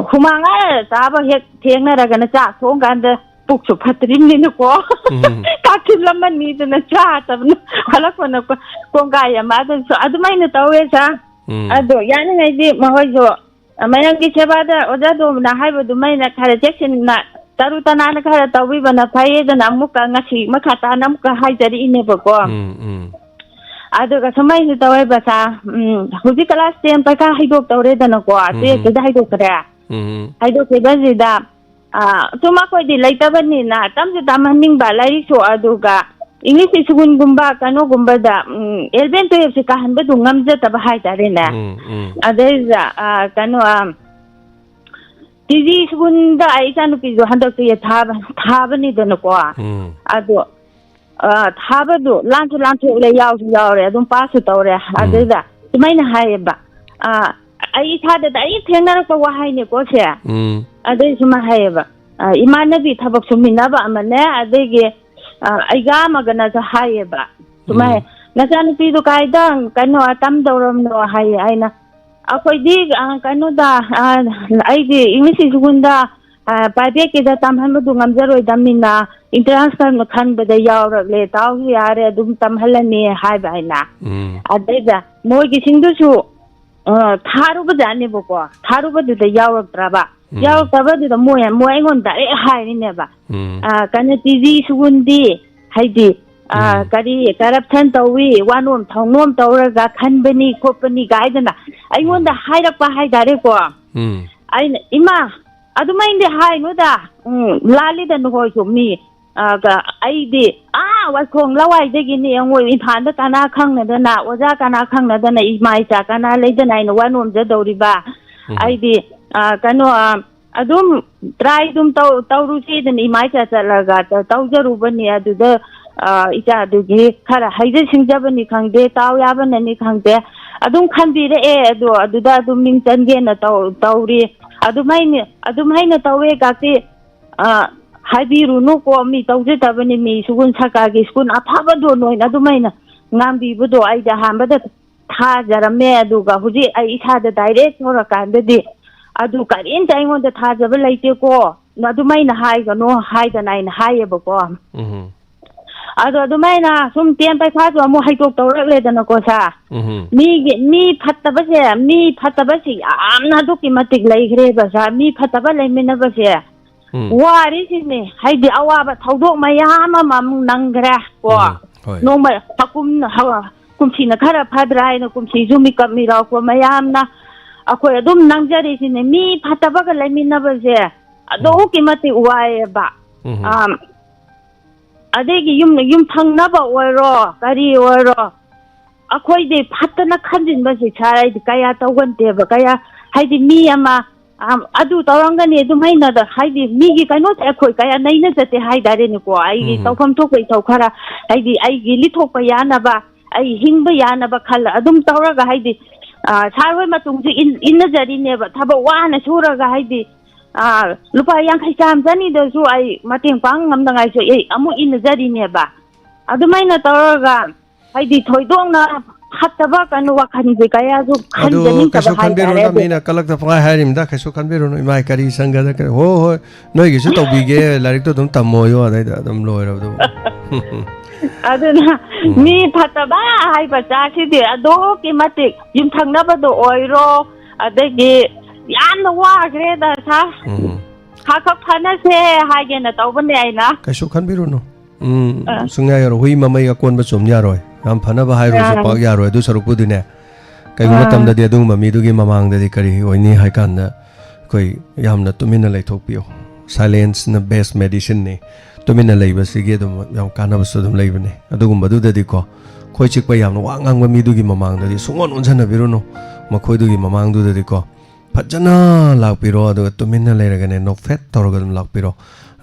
ಹುಮಾಂಗ ತಾಬ ಹೆಕ್ ಥೇಂಗನರಗನ ಚಾ ಥೋಂಗಾಂದ ಪುಕ್ಸು ಫತ್ರಿಮ್ನಿನಕೋ ಕಾಕಿಲ್ಲಮ್ಮನೀದನ ಚಾ ತಬನ ಹಲಕ್ವನ ಕೊಂಗಾಯ ಮಾದನ್ಸು ಅದುಮೈನ ತವೇ ಸಾ ಅದು ಯಾನಂಗೈದಿ ಮಹೋಯ್ಸು ꯃꯌꯥꯝꯒꯤ ꯁꯦꯕꯥꯗ ꯑꯣꯖꯥꯗꯣꯝꯅ ꯍꯥꯏꯕꯗꯨꯃꯥꯏꯅ ꯈꯔ ꯆꯦꯛꯁꯤꯟꯅ ꯇꯔꯨ ꯇꯅꯥꯟꯅ ꯈꯔ ꯇꯧꯕꯤꯕꯅ ꯐꯩꯌꯦꯗꯅ ꯑꯃꯨꯛꯀ ꯉꯁꯤ ꯃꯈꯥ ꯇꯥꯅ ꯑꯃꯨꯛꯀ ꯍꯥꯏꯖꯔꯛꯏꯅꯦꯕꯀோ ꯑꯗꯨꯒ ꯁꯨꯃꯥꯏꯅ ꯇꯧꯋꯦꯕ ꯁꯥ ꯍꯧꯖꯤꯛ ꯀ꯭ꯂꯥꯁ 10 ꯄꯩꯈꯥ ꯍꯩꯗꯣꯛꯇꯧꯔꯦꯗꯅꯀꯣ 12ꯀꯤꯗ ꯍꯩꯗꯣꯛꯈ꯭ꯔꯦ ꯍꯩꯗꯣꯛꯈꯤꯕꯁꯤꯗ ꯁꯨꯝ ꯑꯩꯈꯣꯏꯗꯤ ꯂꯩꯇꯕꯅꯤꯅ ꯇꯝꯁꯨ ꯇꯝꯍꯟꯅꯤꯡꯕ ꯂꯥꯏꯔꯤꯛꯁꯨ ꯑꯗꯨꯒ ꯏꯪꯂꯤꯁ ꯁ꯭ꯀꯨꯜꯒꯨꯝꯕ ꯀꯩꯅꯣꯒꯨꯝꯕꯗ 11 12ꯁꯦ ꯀꯥꯍꯟꯕꯗꯨ ꯉꯝꯖꯗꯕ ꯍꯥꯏꯇꯥꯔꯦꯅꯦ ꯑꯗꯩꯗ ꯀꯩꯅꯣ ꯇꯤꯖꯤ ꯁ꯭ꯀꯨꯜꯗ ꯑꯩ ꯏꯆꯥꯅꯨꯄꯤꯁꯨ ꯍꯟꯗꯛꯇꯤ ꯊꯥꯕꯅꯤꯗꯅꯀꯣ ꯑꯗꯣ ꯊꯥꯕꯗꯨ ꯂꯥꯟꯁꯨ ꯂꯥꯟꯊꯣꯛꯂꯦ ꯌꯥꯎꯁꯨ ꯌꯥꯎꯔꯦ ꯑꯗꯨꯝ ꯄꯥꯁꯁꯨ ꯇꯧꯔꯦ ꯑꯗꯩꯗ ꯁꯨꯃꯥꯏꯅ ꯍꯥꯏꯌꯦꯕ ꯑꯩ ꯏꯁꯥꯗ ꯑꯩ ꯊꯦꯡꯅꯔꯛꯄ ꯋꯥꯍꯩꯅꯦꯀꯣ ꯁꯦ ꯑꯗꯩ ꯁꯨꯃꯥꯏꯅ ꯍꯥꯏꯌꯦꯕ ꯏꯃꯥꯟꯅꯕꯤ ꯊꯕꯛ ꯁꯨꯃꯤꯟꯅꯕ ꯑꯃꯅꯦ ꯑꯗꯒꯤ ꯑꯩꯒ ꯑꯃꯒꯅꯁꯨ ꯍꯥꯏꯌꯦꯕ ꯁꯨꯃꯥꯏꯅ ꯅꯆꯥꯅꯨꯄꯤꯗꯨ ꯀꯥꯏꯗ ꯀꯩꯅꯣ ꯇꯝꯗꯧꯔꯝꯅꯣ ꯍꯥꯏꯌꯦ ꯑꯩꯅ ꯑꯩꯈꯣꯏꯗꯤ ꯀꯩꯅꯣꯗ ꯑꯩꯗꯤ ꯏꯪꯂꯤꯁ ꯁ꯭ꯀꯨꯜꯗ ꯄ꯭ꯔꯥꯏꯚꯦꯠꯀꯤꯗ ꯇꯝꯍꯟꯕꯗꯨ ꯉꯝꯖꯔꯣꯏꯗꯕꯅꯤꯅ ꯏꯟꯇ꯭ꯔꯥꯟꯁ ꯈꯟꯕꯗ ꯌꯥꯎꯔꯛꯂꯦ ꯇꯥꯎꯁꯨ ꯌꯥꯔꯦ ꯑꯗꯨꯝ ꯇꯝꯍꯜꯂꯅꯤ ꯍꯥꯏꯕ ꯑꯩꯅ ꯑꯗꯩꯗ ꯃꯣꯏꯒꯤꯁꯤꯡꯗꯨꯁꯨ ꯊꯥꯔꯨꯕꯖꯥꯠꯅꯦꯕꯀꯣ ꯊꯥꯔꯨꯕꯗꯨꯗ ꯌꯥꯎꯔꯛꯇ꯭ꯔꯕ ꯌꯥꯎꯔꯛꯇꯕꯗꯨꯗ ꯃꯣꯏ ꯑꯩꯉꯣꯟꯗ ꯗꯥꯏꯔꯦꯛ ꯍꯥꯏꯔꯤꯅꯦꯕ ꯀꯩꯅꯣ ꯇꯤꯖꯤ ꯁ꯭ꯀꯨꯜꯗꯤ ꯍꯥꯏꯗꯤ ꯀꯔꯤ ꯀꯔꯞꯁꯟ ꯇꯧꯋꯤ ꯋꯥꯅꯣꯝ ꯊꯧꯅꯣꯝ ꯇꯧꯔꯒ ꯈꯟꯕꯅꯤ ꯈꯣꯠꯄꯅꯤ ꯒꯥꯏꯗꯅ ꯑꯩꯉꯣꯟꯗ ꯍꯥꯏꯔꯛꯄ ꯍꯥꯏꯇꯥꯔꯦꯀꯣ ꯑꯩꯅ ꯏꯃꯥ ꯑꯗꯨꯃꯥꯏꯅꯗꯤ ꯍꯥꯏꯅꯨꯗ ꯂꯥꯜꯂꯤꯗꯅ ꯍꯣꯏꯁꯨ ꯃꯤ ꯑꯩꯗꯤ ꯋꯥꯏꯈꯣꯡ ꯂꯋꯥꯏꯗꯒꯤꯅꯤ ꯃꯣꯏ ꯏꯝꯐꯥꯜꯗ ꯀꯅꯥ ꯈꯪꯅꯗꯅ ꯑꯣꯖꯥ ꯀꯅꯥ ꯈꯪꯅꯗꯅ ꯏꯃꯥ ꯏꯆꯥ ꯀꯅꯥ ꯂꯩꯗꯅ ꯑꯩꯅ ꯋꯥꯅꯣꯝꯖꯗꯧꯔꯤꯕ ꯑꯩꯗꯤ ꯀꯩꯅꯣ ꯑꯗꯨꯝ ꯇ꯭ꯔꯥꯏ ꯑꯗꯨꯝ ꯇꯧꯔꯨꯁꯤꯗꯅ ꯏꯃꯥ ꯏꯆꯥ ꯆꯠꯂꯒ ꯇꯧꯖꯔꯨꯕꯅꯤ ꯑꯗꯨꯗ ꯏꯆꯥꯗꯨꯒꯤ ꯈꯔ ꯍꯩꯖ ꯁꯤꯡꯖꯕꯅꯤ ꯈꯪꯗꯦ ꯇꯥꯎ ꯌꯥꯕꯅꯅꯤ ꯈꯪꯗꯦ ꯑꯗꯨꯝ ꯈꯟꯕꯤꯔꯛꯑꯦ ꯑꯗꯣ ꯑꯗꯨꯗ ꯑꯗꯨꯝ ꯃꯤꯡ ꯆꯟꯒꯦꯅ ꯇꯧꯔꯤ ꯑꯗꯨꯃꯥꯏꯅ ꯇꯧꯋꯦ ꯒꯥꯛꯇꯤ ꯍꯥꯏꯕꯤꯔꯨꯅꯨꯀꯣ ꯃꯤ ꯇꯧꯖꯗꯕꯅꯤ ꯃꯤ ꯁ꯭ꯀꯨꯜ ꯁꯔꯀꯥꯔꯒꯤ ꯁ꯭ꯀꯨꯜ ꯑꯐꯕꯗꯣ ꯅꯣꯏꯅ ꯑꯗꯨꯃꯥꯏꯅ ꯉꯥꯡꯕꯤꯕꯗꯣ ꯑꯩꯗꯤ ꯑꯍꯥꯟꯕꯗ ꯊꯥꯖꯔꯝꯃꯦ ꯑꯗꯨꯒ ꯍꯧꯖꯤꯛ ꯑꯩ ꯏꯁꯥꯗ ꯗꯥꯏꯔꯦꯛ ꯊꯣꯔꯀꯥꯟꯗꯗꯤ ꯑꯗꯨ ꯀꯔꯤꯝꯇ ꯑꯩꯉꯣꯟꯗ ꯊꯥꯖꯕ ꯂꯩꯇꯦꯀꯣ ꯑꯗꯨꯃꯥꯏꯅ ꯍꯥꯏꯒꯅꯣ ꯍꯥꯏꯗꯅ ꯑꯩꯅ ꯍꯥꯏꯌꯦꯕꯀோ ꯑꯗꯣ ꯑꯗꯨꯃꯥꯏꯅ ꯁꯨꯝ 10 ꯄꯩꯈꯥꯁꯨ ꯑꯃꯨꯛ ꯍꯩꯗꯣꯛꯇꯧꯔꯛꯂꯦꯗꯅꯀꯣ ꯁꯥ ꯃꯤ ꯐꯠꯇꯕꯁꯤ ꯌꯥꯝꯅ ꯑꯗꯨꯛꯀꯤ ꯃꯇꯤꯛ ꯂꯩꯈ꯭ꯔꯦꯕ ꯁꯥ ꯃꯤ ꯐꯠꯇꯕ ꯂꯩꯃꯤꯟꯅꯕꯁꯦ ꯋꯥꯔꯤꯁꯤꯅꯦ ꯍꯥꯏꯗꯤ ꯑꯋꯥꯕ ꯊꯧꯗꯣꯛ ꯃꯌꯥꯝ ꯑꯃ ꯑꯃꯨꯛ ꯅꯪꯈ꯭ꯔꯦ ꯀꯣ ꯅꯣꯡꯃ ꯀꯨꯝꯁꯤꯅ ꯈꯔ ꯐꯗ꯭ꯔꯥ ꯍꯥꯏꯅ ꯀꯨꯝꯁꯤꯁꯨ ꯃꯤꯀꯞ ꯃꯤꯔꯥꯎꯄ ꯃꯌꯥꯝꯅ ꯑꯩꯈꯣꯏ ꯑꯗꯨꯝ ꯅꯪꯖꯔꯤꯁꯤꯅꯦ ꯃꯤ ꯐꯠꯇꯕꯒ ꯂꯩꯃꯤꯟꯅꯕꯁꯦ ꯑꯗꯨꯛꯀꯤ ꯃꯇꯤꯛ ꯋꯥꯏꯑꯦꯕ ꯑꯗꯒꯤ ꯌꯨꯝꯊꯪꯅꯕ ꯑꯣꯏꯔꯣ ꯀꯔꯤ ꯑꯣꯏꯔꯣ ꯑꯩꯈꯣꯏꯗꯤ ꯐꯠꯇꯅ ꯈꯟꯖꯤꯟꯕꯁꯤ ꯁꯥꯔ ꯑꯩꯗꯤ ꯀꯌꯥ ꯇꯧꯒꯟꯗꯦꯕ ꯀꯌꯥ ꯍꯥꯏꯗꯤ ꯃꯤ ꯑꯃ ꯑꯗꯨ ꯇꯧꯔꯝꯒꯅꯤ ꯑꯗꯨꯃꯥꯏꯅ ꯍꯥꯏꯗꯤ ꯃꯤꯒꯤ ꯀꯩꯅꯣꯁꯦ ꯑꯩꯈꯣꯏ ꯀꯌꯥ ꯅꯩꯅꯖꯗꯦ ꯍꯥꯏꯇꯥꯔꯦꯅꯦꯀꯣ ꯑꯩꯒꯤ ꯇꯧꯐꯝ ꯊꯣꯛꯄ ꯏꯊꯧ ꯈꯔ ꯍꯥꯏꯗꯤ ꯑꯩꯒꯤ ꯂꯤꯊꯣꯛꯄ ꯌꯥꯅꯕ ꯑꯩ ꯍꯤꯡꯕ ꯌꯥꯅꯕ ꯈꯜꯂ ꯑꯗꯨꯝ ꯇꯧꯔꯒ ꯍꯥꯏꯗꯤ ꯁꯥꯔ ꯍꯣꯏ ꯃꯇꯨꯡꯁꯨ ꯏꯟꯅꯖꯔꯤꯅꯦꯕ ꯊꯕꯛ ꯋꯥꯅ ꯁꯨꯔꯒ ꯍꯥꯏꯗꯤ ꯂꯨꯄꯥ 50 ꯆꯥꯝ ꯆꯅꯤꯗꯁꯨ ꯑꯩ ꯃꯇꯦꯡ ꯄꯥꯡ ꯉꯝꯅꯉꯥꯏꯁꯨ ꯑꯩ ꯑꯃꯨꯛ ꯏꯟꯅꯖꯔꯤꯅꯦꯕ ꯑꯗꯨꯃꯥꯏꯅ ꯇꯧꯔꯒ ꯍꯥꯏꯗꯤ ꯊꯣꯏꯗꯣꯛꯅ ꯐꯠꯇꯕ ꯀꯩꯅꯣ ꯋꯥꯈꯜꯁꯦ ꯀꯌꯥꯁꯨ ꯈꯟꯖꯅꯤꯡꯗꯕ ꯍꯥꯏꯇꯥꯔꯦ ꯑꯗꯨ ꯃꯤꯅ ꯀꯂꯛꯇ ꯄꯪꯍꯥꯏ ꯍꯥꯏꯔꯤꯝꯗ ꯀꯩꯁꯨ ꯈꯟꯕꯤꯔꯨꯅꯨ ꯏꯃꯥ ꯀꯔꯤ ꯁꯪꯒꯗ ꯍꯣꯏ ꯅꯣꯏꯒꯤꯁꯨ ꯇꯧꯕꯤꯒꯦ ꯂꯥꯏꯔꯤꯛꯇꯣ ꯑꯗꯨꯝ ꯇꯝꯃꯣꯌꯣ ꯑꯗꯩꯗ ꯑꯗꯨꯝ ꯂꯣꯏꯔꯕꯗꯨ ꯑꯗꯨꯅ ꯃꯤ ꯐꯠꯇꯕ ꯍꯥꯏꯕ ꯆꯥꯁꯤꯗꯤ ꯑꯗꯨꯛꯀꯤ ꯃꯇꯤꯛ ꯌꯨꯝꯊꯪꯅꯕꯗꯣ ꯑꯣꯏꯔꯣ ꯑꯗꯒꯤ ꯌꯥꯝꯅ ꯋꯥꯈ꯭ꯔꯦꯗ ꯁꯥ ꯈꯔ ꯐꯅꯁꯦ ꯍꯥꯏꯒꯦꯅ ꯇꯧꯕꯅꯦ ꯑꯩꯅ ꯀꯩꯁꯨ ꯈꯟꯕꯤꯔꯨꯅꯨ ꯁꯨꯡꯌꯥ ꯌꯥꯔꯣꯏ ꯍꯨꯏ ꯃꯃꯩ ꯑꯀꯣꯟꯕ ꯆꯨꯝ ꯌꯥꯔꯣꯏ ꯌꯥꯝ ꯐꯅꯕ ꯍꯥꯏꯔꯨꯁꯨ ꯄꯥꯛ ꯌꯥꯔꯣꯏ ꯑꯗꯨ ꯁꯔꯨꯛꯄꯨꯗꯤꯅꯦ ꯀꯩꯒꯨꯝꯕ ꯃꯇꯝꯗꯗꯤ ꯑꯗꯨꯒꯨꯝꯕ ꯃꯤꯗꯨꯒꯤ ꯃꯃꯥꯡꯗꯗꯤ ꯀꯔꯤ ꯑꯣꯏꯅꯤ ꯍꯥꯏ ꯀꯥꯟꯗ ꯑꯩꯈꯣꯏ ꯌꯥꯝꯅ ꯇꯨꯃꯤꯟꯅ ꯂꯩꯊꯣꯛꯄꯤꯌꯨ ꯁꯥꯏꯂꯦꯟꯁꯅ ꯕꯦꯁ ꯃꯦꯗꯤꯁꯤꯟꯅꯤ ꯇꯨꯃꯤꯟꯅ ꯂꯩꯕꯁꯤꯒꯤ ꯑꯗꯨꯝ ꯌꯥꯝ ꯀꯥꯟꯅꯕꯁꯨ ꯑꯗꯨꯝ ꯂꯩꯕꯅꯦ ꯑꯗꯨꯒꯨꯝꯕꯗꯨꯗꯗꯤꯀꯣ ꯈꯣꯏ ꯆꯤꯛꯄ ꯌꯥꯝꯅ ꯋꯥ ꯉꯥꯡꯕ ꯃꯤꯗꯨꯒꯤ ꯃꯃꯥꯡꯗꯗꯤ ꯁꯨꯡꯑꯣꯟ ꯑꯣꯟꯁꯤꯟꯅꯕꯤꯔꯨꯅꯨ ꯃꯈꯣꯏꯗꯨꯒꯤ ꯃꯃꯥꯡꯗꯨꯗꯗꯤꯀꯣ ꯐꯖꯅ ꯂꯥꯛꯄꯤꯔꯣ ꯑꯗꯨꯒ ꯇꯨꯃꯤꯟꯅ ꯂꯩꯔꯒꯅꯦ ꯅꯣꯛꯐꯦꯠ ꯇꯧꯔꯒ ꯑꯗꯨꯝ ꯂꯥꯛꯄꯤꯔꯣ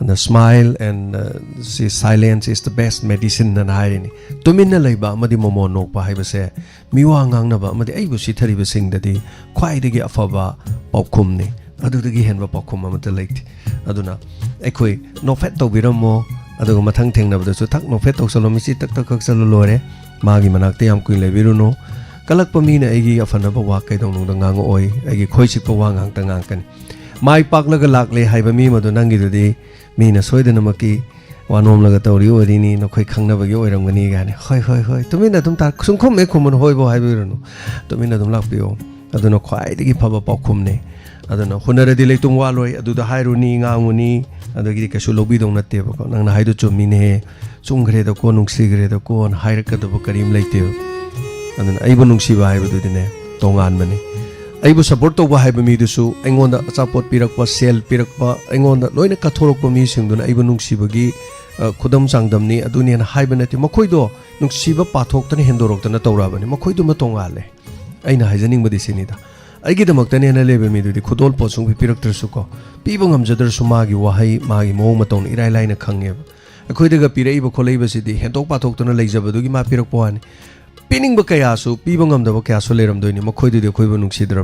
and smile and see silence is the best medicine na harini tuminna leiba amadi momo nokpa haibase miwa ngangnaba amadi aibu sithariba singdadi khwaidagi afaba paukhumni adudagi henba pakhum amata leikti aduna ekhoi nofet tobiramo aduga mathang thengnabada su thak nofet tawsalomi si tak tak kaksalo lore magi manakte yam kuin lebiruno kalak pamina egi afanaba wa kaidong nung ngang oi egi khoisik pa wa ngang tangang kan mai paklaga lakle haiba mi madu nangi dudi mina soidana maki wanom laga tawri orini no khoi khangnaba gi oiramgani gane hoi hoi hoi tumina tum ta sungkhum me khumun hoi bo haibiruno tumina dum lakpio aduna khwai digi phaba pakhumne aduna hunaradi leitung waloi aduda hairuni nganguni adagi kasu lobi dong natte ba nang na haidu chumine chungre da ko nungsigre da ko hairka da karim leite aduna aibu nungsiba haibu dudine tongan bani aibu support to ba haibu mi dusu engonda achapot pirakpa sel pirakpa engonda loina kathorokpa mi singduna aibu nungsibagi khudam sangdamni aduni na haibu nati makhoido nungsiba pathok tan hendorok tan tawrabani makhoidu ma tongale aina haijaning badi sinida aigi damakta ne na lebe mi dudi khudol posung piraktrasu ko pibangam jadar sumagi wahai magi mo matong irai laina khangeb akhoi daga pirai ba kholei ba sidi hendok pathok tan leijabadu gi ma pirak poani pining ba kaya su pibangam da ba kaya su leram doini makhoi dudi khoi ba nungsidra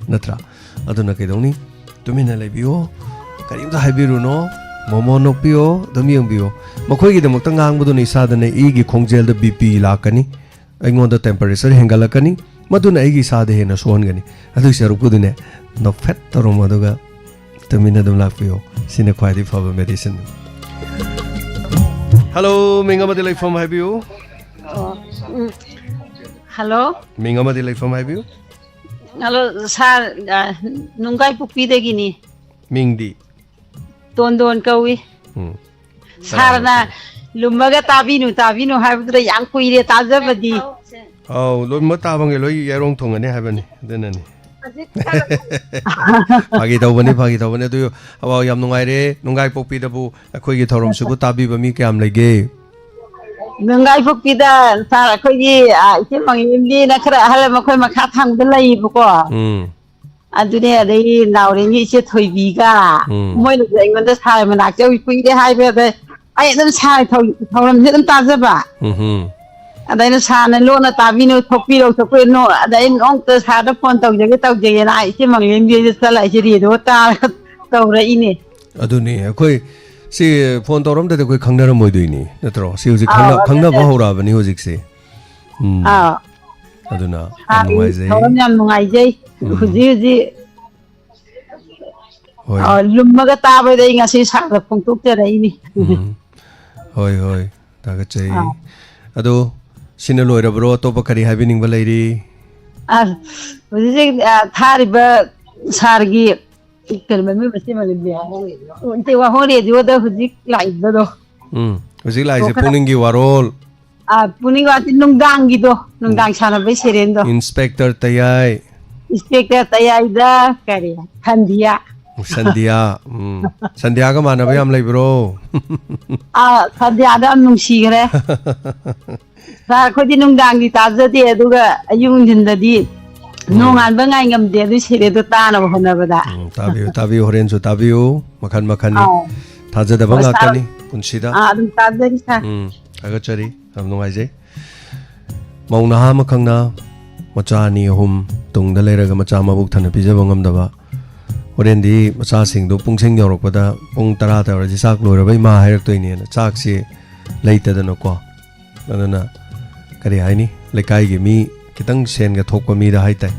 natra aduna kaidongni tumina lebiyo karim da haibiru no momo nokpio damiyang biyo makhoi gi damakta ngang budu ni sadane igi khongjel da bp lakani aingonda temperature hengalakani maduna aigi sade hena songani adu sarupudune no fat tarom aduga tumina dum lakpio sine khwaidi faba medicine hello mingama delay from haibiyo Hello. Mingama delay from haibiyo Hello, sir. Nungkai pukpi de gini. Mingdi Don kawi. Sir na lumaga tabinu hai putra yang kui re taza badi. oh lo mata bange lo yarong thongane habani denani pagi tawbani du awa yam nungai re nungai pokpi dabu akhoi gi thorom subu tabi ba mi kyam lege Nungkai pukpi da sir koi gi ite mangim di na khara hala makhoi makha thang da lai bu ko. Adune adai naure ni che thoi bi ga. Moi lu jeng ngon da sai manak jau kui de hai be de ai dam sai thoram he dam taza ba. Adai na sa na lo na tabinu thokpi ro thokpi no adai ong ta sa da phone tau je na ai che mangim di sa lai che ri do ta tau ra ini. aduni akhoi si phone torom da koi khangnaram moidoini natro si hoji khangna ba hora bani hoji se aduna nungai jai thoram yam nungai jai huji lummaga ta ba dei ngasi sa da phongtuk te ra ini hoi ta ga chai ado sina loirabro to ba kari habining ba leiri huji thari ba sargi kalma mi basi malibya unte wa hore dio da huji lai ba do hoji lai se pukning gi warol puning wa nungdang gi do nungdang sana ba seren do inspector tayai da kare khandia sandia ga mana ba yam leibro khandia da nungsi gre sa khodi nungdang gi taza de aduga ayung din da di nongan ba ngai ngam de du sire do ta na hona ba da tabi horen so tabi makhan ni taza da banga kani punsida dum taza ri sa aga chari am nungai je mauna ha makhangna macha ni hum tung da lera ga macha mabuk thana pija bangam da ba horen di macha sing do pungseng yorok pada pung tara ta ra ji sak lora bai ma hairak toi ni na chak si leita da no ko adana kari haini lekai gi mi kitang sen ga thokpa mi da haitai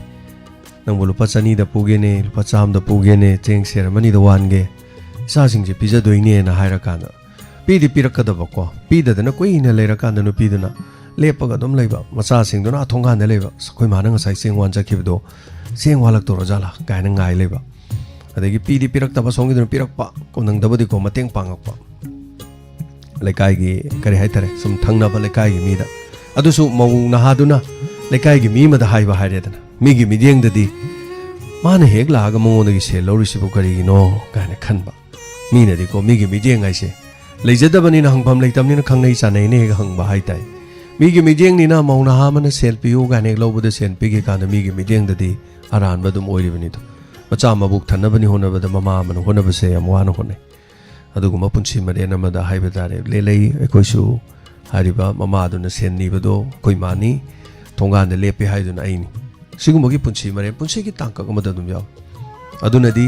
nang bolu pachani da puge ne pacham da puge ne cheng ser mani da wan ge sa sing je pija doi ni na haira ka na pi di pirak ka da ba ko pi da na koi na lera ka na no pi da na lepa ga dom leiba macha sing do na thongga na leiba khoi ma na nga sai seng wan cha khib do seng walak to rajala ka na ngai leiba adagi pi di pirak ta ba song gi do pirak pa ko nang da bodi ko mateng pangak pa lekai gi kari haitare sum thangna ba lekai gi mi da adusu mau na haduna lekai gi mi ma da haiba haire mi gi mi jeng da di mana hek la ga mo da gi se lori si bu kari gi no ka na khan ba mi na di ko mi gi mi jeng ai se leijada bani na hangpham leitam ni na khangnei cha nei ne ga hang ba haitai mi gi mi jeng ni na mau na ha mana sel pi u ga ne lo bu da sen pi gi ka na mi gi mi jeng da di aran ba dum oi bani to macha ma buk thanna bani hona ba da mama man hona ba se am wa na hone adu gu ma punchi ma de na ma da haiba da re le lei ekoi su hariba mama du na sen ni ba do koi mani thongan de lepe hai du na ai ni sigum gi punchi mare punchi gi tangka ga ma da dum yaw aduna di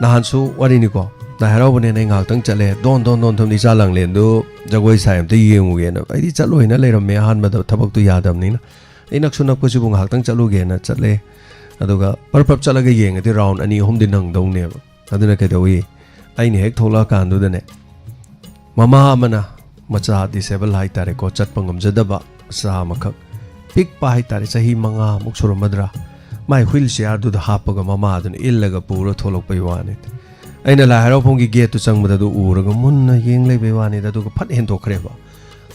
nahansu wari ni ko na haro bone ne ngak tang chale don thom ni cha lang len du jagoi sai am te yengu ge na ai di chaloi na leiram me han ma da thabak tu yadam ni na ai nak sunak ko sibu ngak tang chalu ge na chatle aduga parpap chalaga yeng ati round ani hom din nang dong ne aduna ke doi ai ni hek thola kan du ne mama amana macha disable hai tare ko chat pangam jadaba sa makhak pik pa hai tare sahi manga muksur madra mai wheelchair du da hapaga mama dun illaga pura tholok pai wani aina la haro phongi gate tu changmada du uraga munna yeng lei bai wani da du phat hen to khre ba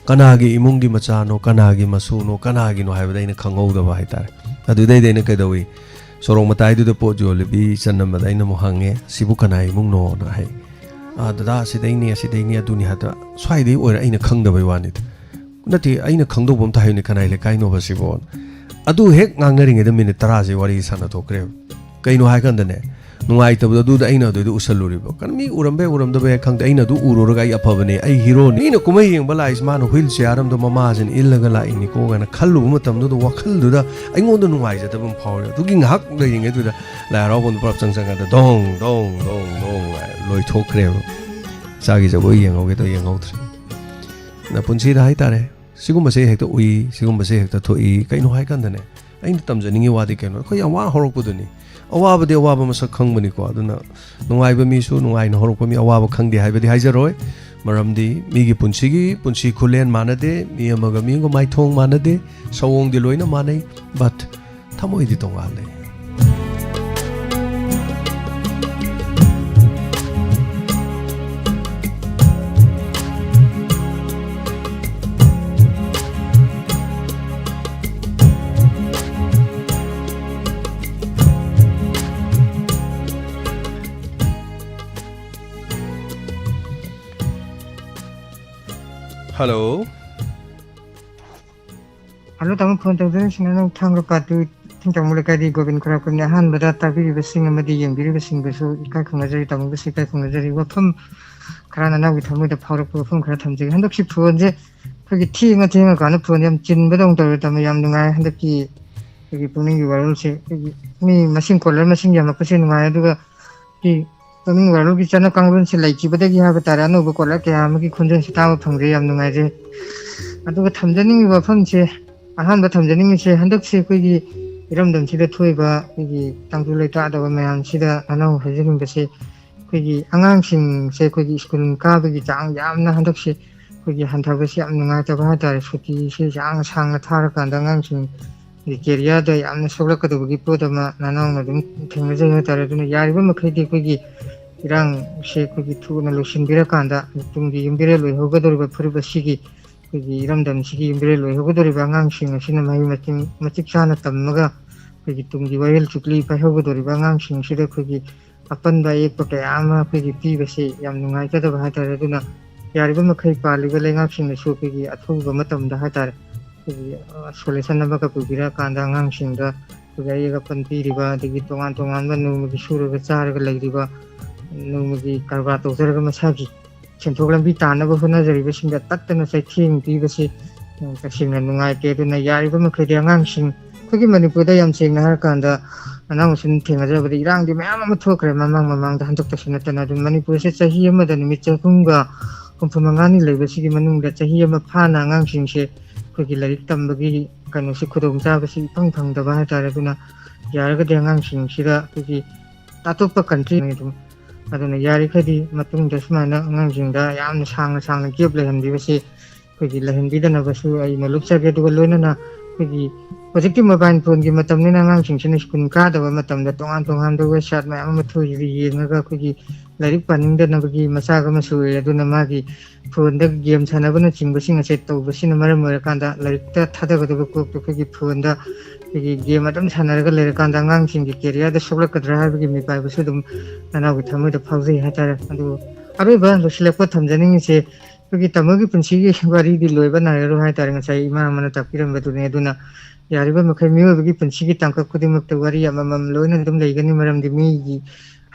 kanagi imungi macha no kanagi masu no kanagi no hai ba daina khangau da ba hai tare adu dai daina kai doi sorong matai du da po jo libi chanam ma daina mo hange sibu kanai mung no na hai dada sidaini adu ni hata swai dei ora aina khang da bai wani nati aina khang do bom ta hai ni kanai le kai no ba sibon adu hek ngangring eda minute 10 je wari sana to kre kai no hai kan da ne nungai tabda du da aina du usaluri bo kan mi uram da be khang da aina du uro ga ai aphabane ai hero ni na kumai yeng bala isman wheelchair am do mama jin illaga la ini ko ga na khallu matam du wakhal du da aingon da nungai ja tabam phawre du gi ngak da yeng du da la ro bon prap chang chang da dong loi thok kre sa gi ja bo yeng au ge to yeng au na punchi da hai tare sigum se hek to ui sigum se hek to thoi kai no hai kan da ne aina tam ja ningi wadi ke no ko ya wa horok bu du ni awaba de awaba masak khangmani ko aduna nungai ba mi su nungai no horok mi awaba khangde hai badi haijaroi maramdi mi gi punchi khulen manade mi amaga mi go mai thong manade sawong di loina manai but thamoi di tonga le Hello. Hello, tamu phone tawde sinanong thang ka tu thingtang mulai kadi gobin khara kun han bada tabi besing amadi yeng biri besing besu ikai khungna jari tamu besi kai khungna jari wafam khara na wi thamu da phawrak wafam khara thamje handok si phone je khagi thinga kana phone yam chin badong taw tamu yam nungai handok ki khagi pukning gi warol se mi machine collar machine yam ko se nungai aduga ki pukning warol ki chana kangbun se laiki badagi ha batara no bo collar ke am ki khunjen se tamu phangre yam nungai je aduga thamjaning gi wafam se ahanba thamjaning se handok se khagi iramdam sida thoiba khagi tangju leita da mayam sida anau hajing bese khagi angang sing se khagi school ka bagi chang yamna handok se khagi hanthaga se am nungai ta ba ta suti se jang sang na thar kan da ngang sing di keria da yamna soglak ka bagi po da ma nanau na dum thengna jeng ta ra dun yari ba makhai di khagi irang se khagi thu na losin bira kan da tung gi imbire loi hoga dor ba phur ba sigi khagi iramdam sigi imbire loi hoga dor ba ngang sing sina mai machik chana tammaga khagi tung gi wail chukli pa hoga dor ba ngang sing sida khagi apan ba ek pa ama khagi pi ba se yam nungai ka da ba ta ra dun yari ba makhai pa li ba lenga sing na su khagi athu ba matam da ha ta solution na ba ka pubira kan da ngang sing da khagi ga pan pi ri ba digi tongan ba nu gi suru ga char ga lai ri ba nu gi karba to zer ga masagi chenthok lambi tan ba huna jari ba sing da tat na sai thing pi ba se ka sing na nungai ke du na yari ba makhai da ngang sing khagi manipur da yam sing na har kan da anang sin thenga ja ba ri rang di ma ma thokre mamang da hantok ta sin ta na du manipur se chahi ma da ni chakung ga kumphumangani leiba sigi manung da chahi ma phana ngang sing se khagi larik tam bagi kanu si khudong cha ba si phang da ba ta ra du na yar ga de ngang sing sira khagi atop country ni du aduna yari khadi matung da smana ngang sing da yam sang na gep le han di ba si khagi le han di da na ba su ai ma luk cha ge du lo na khagi project mobile phone gi matam ni ngang sing sin school ka da ba matam da tongan da shat ma ma thu ri yeng ga khagi larik paning da na bagi masa ga ma su aduna ma gi phone da game chana ba na ching ba sing se to ba sin maram mer kan da larik ta thada ga da ko khagi phone da khagi game adam chana ga le kan da ngang sing gi career da sogla ka dra ba gi mi pa ba su dum na gi thamu da phauji ha ta adu abe ba lo sile ko thamjaning se khagi tamagi punchi gi wari di loi ba na ro ha ta nga sai ma mana ta piram ba tu ne aduna yari ba makhai mi ba gi punchi gi tangka khudi mak ta wari amam loi na dum leigani maram di mi gi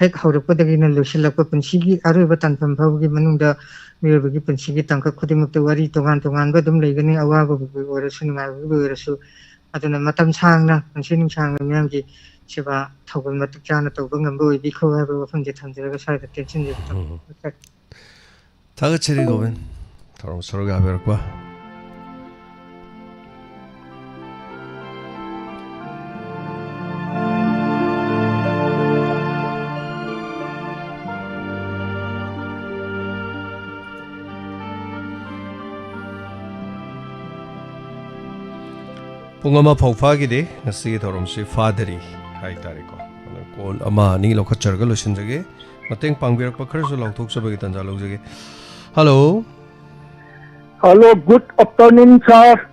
hek haurak pa dagi na losilak pa punchi gi aru ba tan pham phau gi manung da mi ba gi punchi gi tangka khudi mak ta wari tongan ba dum leigani awa ba ora su ngai ba ora su aduna matam sang na punchi ning sang na myam gi सेवा थौगल मतुक जाना तौबा ngamba oibikhau haiba wafamje thamjaraga saida tension je Tagachiri Govind Tharom Soroga Haberakwa Pungama Pawfagi de Nasi Thorom Si Fadari Hai Tariko Call Ama Ni Lokacharga Lushinjage Mateng Pangbirak Pakarasu Loktok Sabagi Tanja Lokjage Hello Hello, good afternoon, sir.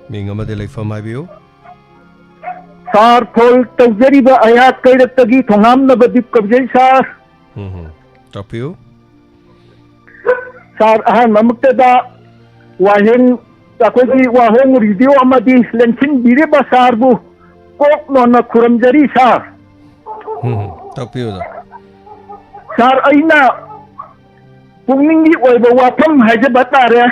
Mingama de Lake from my view Sir, Paul Tazariba Ayat Kaitagi Tonam Nabadip Kabjay, sir. Top you Sir, Ahan Mamutada Wahing Takogi Wahong review Amadi Lensin Biriba Sarbu Kok Nona Kuramjari, sir. Top you Sir, Aina Pukningi Oiba Wapam Hajabatare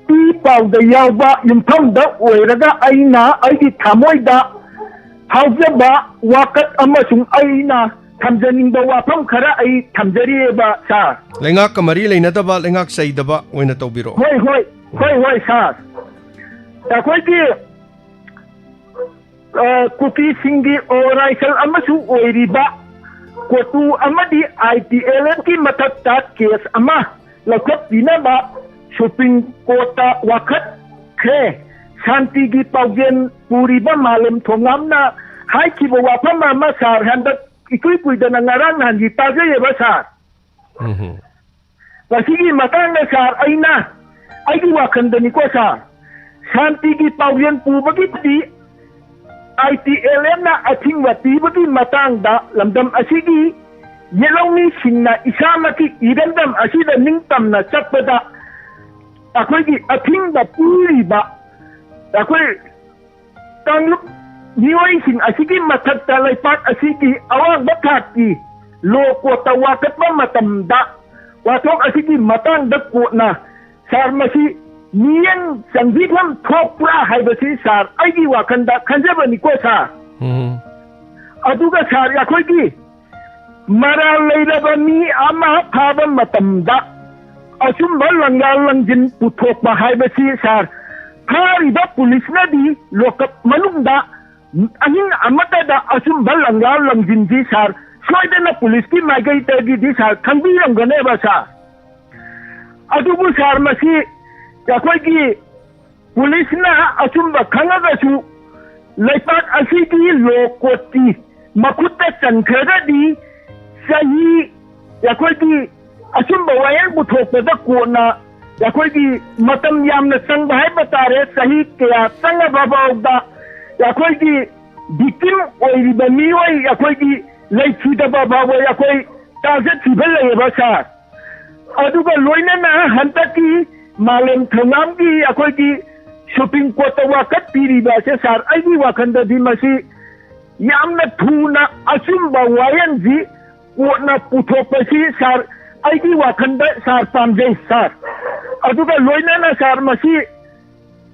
Ti Pau the Yauba Yumtam da Oiraga Aina Aidi Tamoida Haujaba Wakat Amasung Aina Tamjaning the Wapam Kara Ai Tamjariba, sir. Lengak Kamari Lenataba Lengak Saidaba when a Tobiro Hoi, sir. Takwaki Cookie Singi or Raisal Amasu Oiriba Kotu Amadi ITLN ki Matatat case Ama Lakot Dinaba Shopping Kota Wakat Kre Santigi Paugen Puriba Malem Tongamna Haiki Wapama Masar Handa Ikui dan Nangaran Hanji Taja Yebasar Wasigi Matanga Sar Aina Aidi Wakandani Kosa Santigi Paugen Pubagi ITLM na ating watibagi matangda lamdam asigi yellow ni sinna isamaki irandam asida ningtam na chakpada akoy ating da puri ba akoy tanglup niway sin asigi matagta laypat asigi awang batati loko tawakat ma matamda watok asigi matangda ko na sarmasi Niyan sanggipam topra haibasi sar aigi wakanda kanjaba ni ko sa aduga sar yakoi ki maral leilaba ni ama phaba matamda asum balangal langjin puthok ba haibasi sar khari ba police na di lokap manungda ahin amata da asum balangal langjin ji sar soida na police ki magai tagi di sar kambirang gane ba sa adubu sar masi Yakwagi police na asumba kangagasu laipat asigi lokoti makuta sankara di sahi yakwagi asumba wayan buthok da kona yakwagi matam yamna sang bahai batare sahi kya sanga babawda yakwagi victim oiri baniwai yakwagi laifi da babawa yakwai taza tibala yabasa aduga loina na hantaki Malem Thangamgi akoigi shopping kota wakat piriba se sar aigi wakanda di masi yamna thuna asumba wayanji kona puthopasi sar aigi wakanda sar pamjai sar aduga loina na sar masi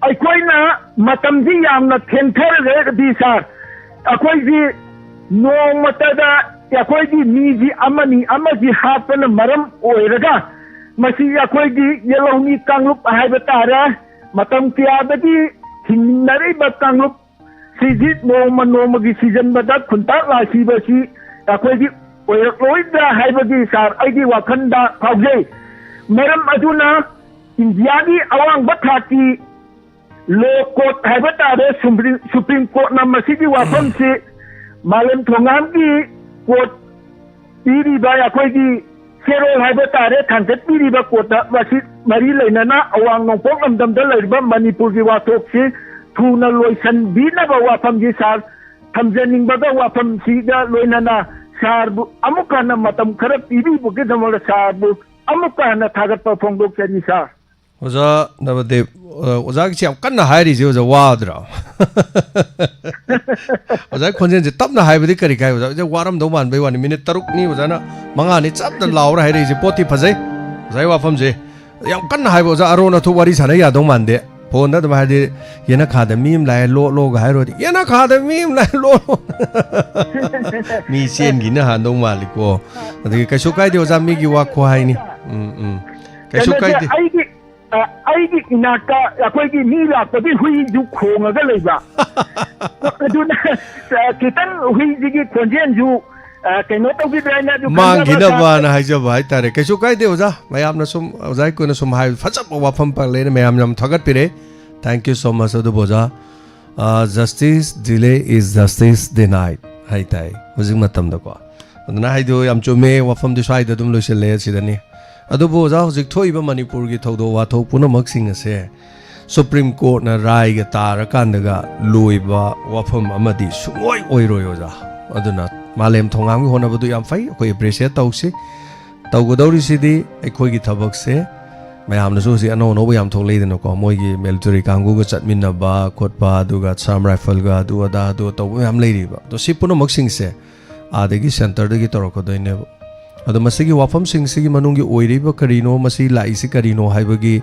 aikoina matamji yamna thenthar di sar akoigi no matada akoigi miji amani amaji hapana maram oiraga Masi akoigi yellow kanglup haibetara matam tiadagi hinari batanglup sijit no magi season badak kunta lasi basi akoigi oida haibagi sar aigi wakanda kauje maram aduna indiani awang bathati lokot haibetara supreme court na masigi wafam se malem thongamgi court piri ba akoigi Kero haibetare tangkat piri ba kota wasit mari lainana awang nongpok amdam da laiba Manipur gi watok si thuna loisan bina ba wafam gi sar thamjaning ba da wafam si da loinana sar bu amuka na matam kharap piri bu ge damal sar bu amuka na thagat pa phongdok chari sar Oza Navadev Oza ki chiam kanna hairi je oza wadra Oza khonjen je tapna haibadi kari kai oza je waram do man bai wani minute taruk ni oza na manga ni chapda laura hairi je poti phajai oza wafam je yam kanna haibo oza arona thu wari sana ya do man de phone da ba de yena kha da mim lai lo ga hai ro di yena kha da mim lai lo mi sen gi na han dong ma li ko adi ka shu kai de oza mi gi wa ko hai ni ka shu kai de ai gi naka akoi gi mi la ko di hui ju khong ga lei ba adu na kitan hui ji gi konjen ju cái nó tao biết đây nè mang cái nào vào là hay cho vậy ta đấy cái số cái điều ra mày am nó sum giải quyết nó sum hay phát chấp vào phẩm bằng lên mày am làm thắc biết đấy thank you so much đó boza justice delay is justice denied hay tai hujing matam da ko aduna hay do am chome wa phẩm de sai da dum lo se le si da ni adu boza hujik thoi ba manipur gi thodo wa tho puna mak sing ase supreme court na rai ga tar kan da loi ba wa phẩm amadi sungoi oi roi oza aduna malem thongam gi hona badu yam fai koi appreciate tausi tawgodori sidi ekoi gi thabak se mayam na so si ano no yam thong le den ko moi gi military kangu ga chatmin na ba khot ba du ga sam rifle ga du ada du to yam le ri ba to sipuno maksing se adegi center de gi tor ko doine adu masigi wafam sing sigi manung gi oiri ba karino masi lai si karino hai ba gi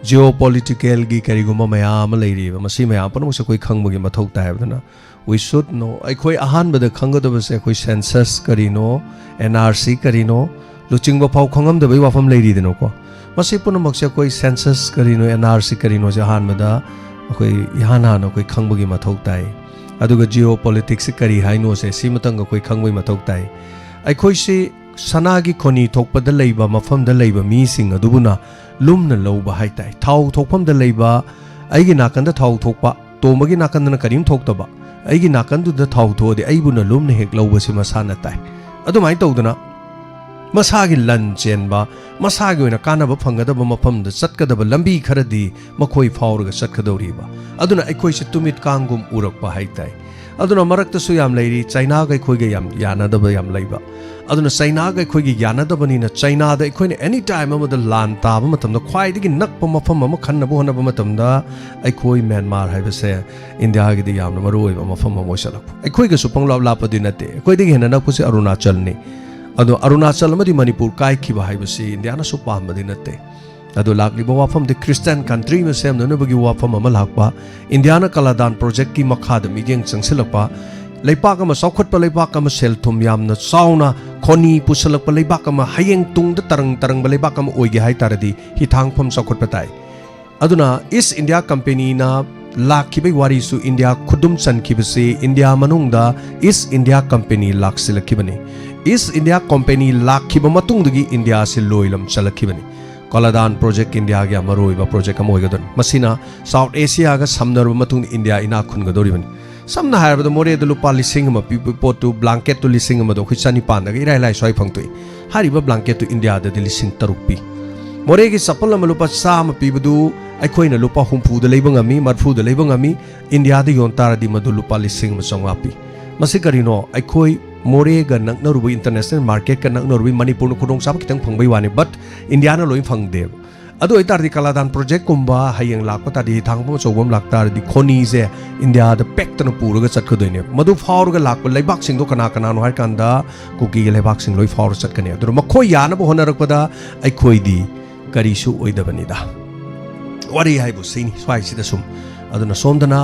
geopolitical gi kariguma mayam le ri ba masi mayam pano se koi khang ba gi mathok ta hai na we should know aikoi ahan bada khangadaba se koi census karino nrc karino luching ba phau khangam da bai wafam leiri deno ko masi puna makse koi census karino nrc karino je ahan bada koi ihana no koi khangbagi mathok tai aduga geopolitics kari haino se simatang koi khangbai mathok tai aikoi se sanagi khoni thokpada leiba mafam da leiba mi sing adubuna lumna loba hai tai thau thokpam da leiba aigi nakanda thau thokpa tomagi nakanda na karim thoktaba aigi nakandu da thau tho de aibuna lumna hek loba si masana tai adumai tawduna masagi lan chenba masagi oina kanaba phangadaba mafam da chatkadaba lambi kharadi makhoi faurga chatkadoriba aduna aikoi se tumit kangum urakpa haitai aduna marakta su yam leiri china ga khoi ga yam yanadaba yam leiba aduna china ga khoi gi yanadabani na china da aikoi ne any time amada lan taba matamda khwai digi nakpa mafam ama khannabu hanaba matamda aikoi myanmar haibase india gi di yamna maroi ba mafam mo salak aikoi ga su panglab lapa di nate aikoi digi hena nakpu se arunachal ni ado arunachal amadi manipur kai khiba haibase india na su pam di nate ado lakli ba wafam de christian country me sem no bagi wafam ama lakpa india na kaladan project ki makha da migeng changsilakpa leipak ama saukhot pa leipak ama sel thum yamna sauna khoni pusalak pa leipak ama hayeng tung da tarang ba leipak ama oigi hai taradi hi thangpham saukhot pa tai aduna east india company na lakhibai wari su india khudum chan khibase india manung da east india company laksilakibani east india company lakhiba matung dagi india se loilam chalakibani kaladan project india ga maroi ba project am hoigadon masina south asia ga samnar matung india ina khun gadoribani samna haibada more de lupa lising ma potu blanket to lising ma do khichani pan ga irai lai soi phangtui hariba blanket to india da lising tarupi more gi sapal ma lupa sam pi budu aikhoina lupa humpu da leibang ami marfu da leibang ami india da yon tar di madu lupa lising ma sangwapi masi karino aikhoi more ga naknarubi international market ka naknarubi manipur no khudong sam kitang phangbai wani but india na loi phangde adu itar di kaladan project kumba hayeng lakpa ta di thangpom chobam laktar di khoni se india da pek tan pura ga chat khodoine madu faur ga lakpa leibak sing do kana kana no har kanda kuki ga leibak sing loi faur chat kane adu makhoi yana bo honarak pada ai khoi di kari su oidabani da wari hai bu sini swai si da sum adu na somdana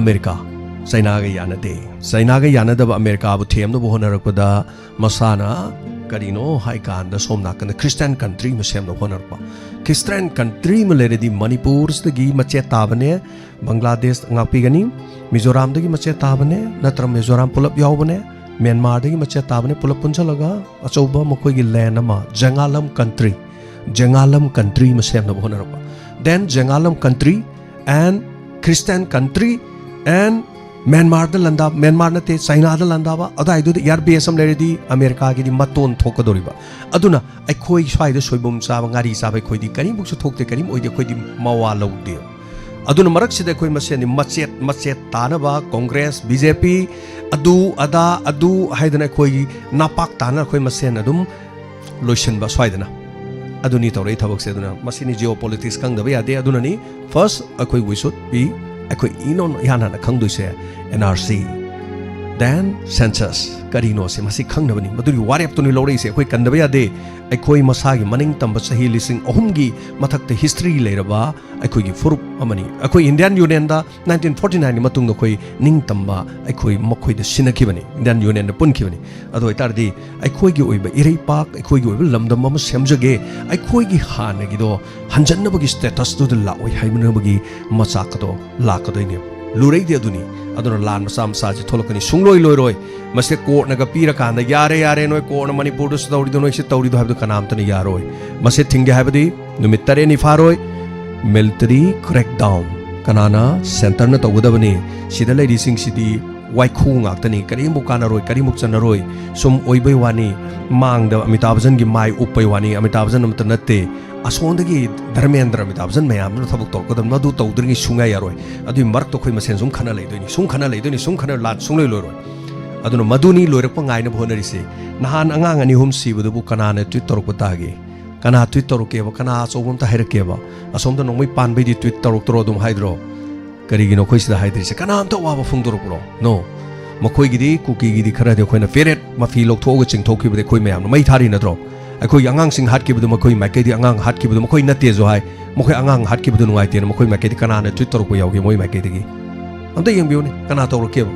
america china ga yana da america bu them do bo honarak pada masana karino hai kan da somna kan christian country ma sem no honarpa christian country ma le di manipur sta gi mache tabane bangladesh ngapi gani mizoram da gi mache tabane natra mizoram pulap yawbane myanmar da gi mache tabane pulap punchalaga achoba mokoi gi land ama jangalam country ma sem no honarpa then jangalam country and christian country and Myanmar da landa Myanmar na te China da landa ba adai du yar BSM le di America gi di maton thokadori ba aduna ai khoi swai da soibum sa ba ngari sa ba khoi di karim buk su thokte karim oi de khoi di mawa lo de aduna marak si de khoi masen ni machet ta na ba Congress BJP adu haidana khoi napak ta na khoi masen adum lotion ba swai dana aduni tawrei thabak se aduna masini geopolitics kang da ba ya de aduna ni first akhoi we should be akhoi inon yana na khang du se NRC then census karino se masi khangnabani maduri warep tuni lorei se khoi kandaba yade aikhoi masagi maning tamba sahi lising ahum gi mathakte history leiraba aikhoi gi furup amani aikhoi Indian Union da 1949 ni matung khoi ning tamba aikhoi makhoi da sinakhibani Indian Union da punkhibani ado itardi aikhoi gi oiba irei pak aikhoi gi oiba lamdam ama semjage aikhoi gi hana gi do hanjannabagi status do la oi haimanabagi machakado lakadoini lurei de aduni aduna lan masam saji tholokani sungloi loiroi mase court naga pira kanda yare noi court na manipur do sdauri do noi se tauri do habdu kanam tani yaroi mase thinge habadi numit tare ni faroi military crackdown kanana center na tawudabani sida lady sing city waiku ngaktani karimbu kanaroi karimuk chanaroi sum oibai wani mangda Amitabh Bachchan gi mai upai wani Amitabh Bachchan amta natte asondagi Dharmendra Amitabh Bachchan mayam na thabuk tok kodam madu tawdringi sungai yaroi adu mark to khoi masen sum khana leidoni sum khana lat sungloi loroi aduna maduni loirakpa ngaina bhonari se nahan angang ani hum sibudu bu kanana tweet torok patagi kana tweet torok keba kana achobum ta hairkeba asomda nongmai panbai di tweet torok toro dum haidro karigino khoi sida haidri se kana amta waba phungdorok pro no makhoi gidi kuki gidi khara de khoina feret mafi lok thoga ching thokki bde khoi mayam mai thari na dro akhoi angang sing hat ki bdu makhoi makai di angang hat ki bdu makhoi natte jo hai makhoi angang hat ki bdu nungai te makhoi makai di kana na tweet torok ko yawgi moi makai di amta yengbiu ni kana torok keba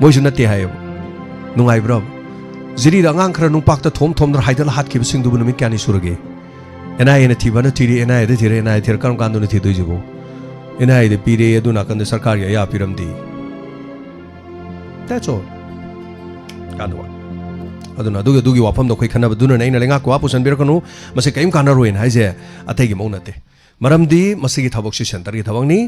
moi ju natte hai nungai bro ziri da ngang khara nung pak ta thom thom dar haidal hat ki sing du bu mi kyani surage enai ena thibana thiri enai de thire enai thir kam kan du ni thidoi jibo enai de pire aduna kan de sarkar ya piram di that's all kanwa aduna dugi wapam do khoi khana baduna nei na lenga ko apu san bir kanu mase kaim kana roin haije ategi maunate maramdi masigi thabok si center gi thabang ni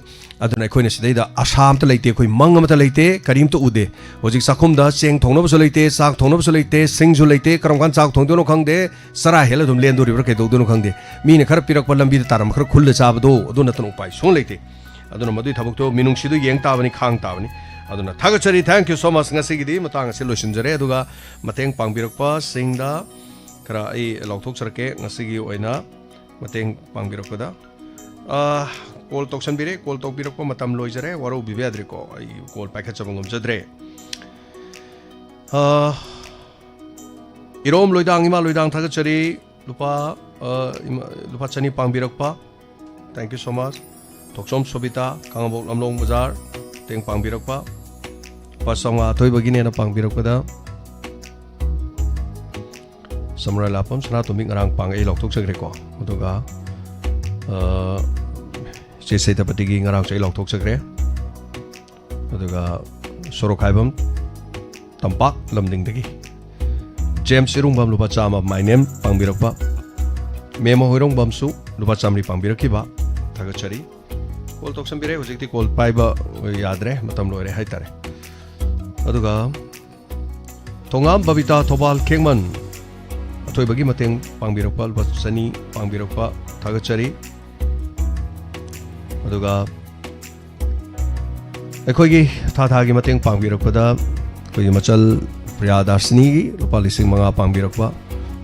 aduna khoina sidai da asam ta leite khoi mangam ta leite karim to ude hojik sakhum da cheng thongna bu leite sak thongna bu leite sing ju leite karam kan chak thong dono khangde sara hela dum len dori ber kai do dono khangde mi ne khar pirak palam bi taram khar khul cha bdo aduna tan upai song leite aduna madui thabok to minung sidu yeng ta bani khang ta bani aduna thagachari thank you so much ngasi gi di matang se losinjare aduga mateng pangbirakpa singda kara ai lokthok sarke ngasi gi oina mateng pangbirakpa da call toksan bire call tok birakpa matam loijare waro bibiadre ko ai call package chabangom jadre irom loidang ima loidang thagachari lupa chani pangbirakpa thank you so much toksom sobita kangabok lamlong bazar teng pangbirakpa pasonga toy bagine na pangbirakpada samra lapam sana tuming arang pang ei lokthok sagre ko aduga se ta patigi ngarang sei lokthok sagre aduga sorokhaibam tampak lamding dagi James irungbam lupa chama my name pangbirakpa memo hoirungbam su lupa chamri pangbirakhiba thagachari call toksan bire hojikti call paiba yadre matam loire haitare aduga tongam babita thobal kengman atoi bagi mateng pangbirakpa basani pangbirakpa thagachari aduga ekhoigi tha gi mateng pangbirakpada koi machal priyadarsini gi rupa lising manga pangbirakpa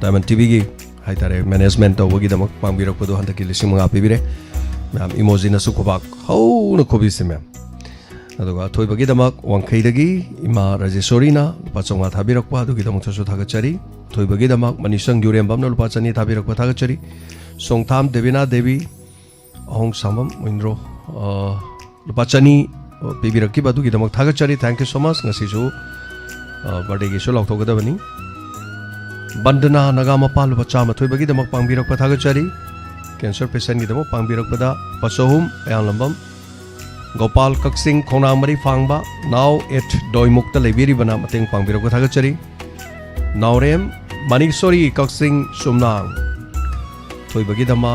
Diamond TV gi haitare management tawagi damak pangbirakpa do handaki lising manga pibire ma'am emoji ना सुखबाक how न खोबी से ma'am अदुगा थोय बगी दमक वंखै दगी इमा राजेश्वरी ना पाचंगा थाबिरकपा अदुगी दमक थसु थागचरी थोय बगी दमक मनिसंग युरेम बम न लुपा चनी थाबिरकपा थागचरी सोंगथाम देविना देवी अहोंग सामम Munro लुपा चनी पिबिरकि बदुगी दमक थागचरी thank you so much ngasi ju birthday gi su lokthogdabani bandana nagamapa lupa chama थोय बगी दमक pangbirakpa थागचरी कैंसर पेशेंट की दमो पांगबिरकपदा पसोहुम अयांलंबम गोपाल कक्सिंग खोनामरी फांगबा नाव एट दोयमुक्ता लेबिरी बना मतंग पांगबिरकपा थागचरी नावरेम मानिकसोरी कक्सिंग सुमनांग थोयबगी दमा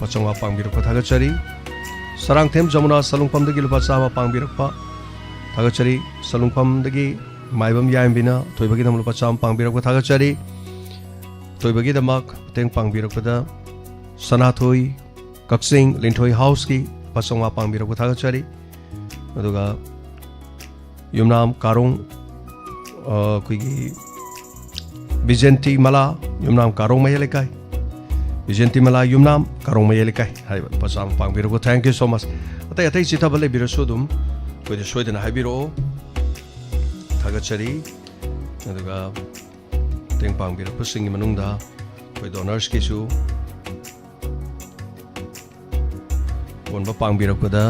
पचंगा पांगबिरकपा थागचरी सरंगथेम जमुना सलुंगफम दगी लुपा चामा पांगबिरकपा थागचरी सलुंगफम दगी माइबम यायमबिना थोयबगी दम लुपा चामा पांगबिरकपा थागचरी थोयबगी दमक मतंग पांगबिरकपदा सनाथोई कक्सिंग लिंथोई हाउस की पसंगा पांगबिरकपा थागचरी अदुगा युमनाम कारोंग कोई बिजेंटी मला युमनाम कारोंग मयलेकाई बिजेंटी मला युमनाम कारोंग मयलेकाई हाय पसाम पांगबिरकपा थैंक यू सो मच अतै अतै चिथाबले बिरसुदुम कोई सोयदना हाइबिरो थागचरी अदुगा तेंग पांगबिरपसिंग मनुंगदा कोई डोनर्स किसु कोनबा पांगबिरपदा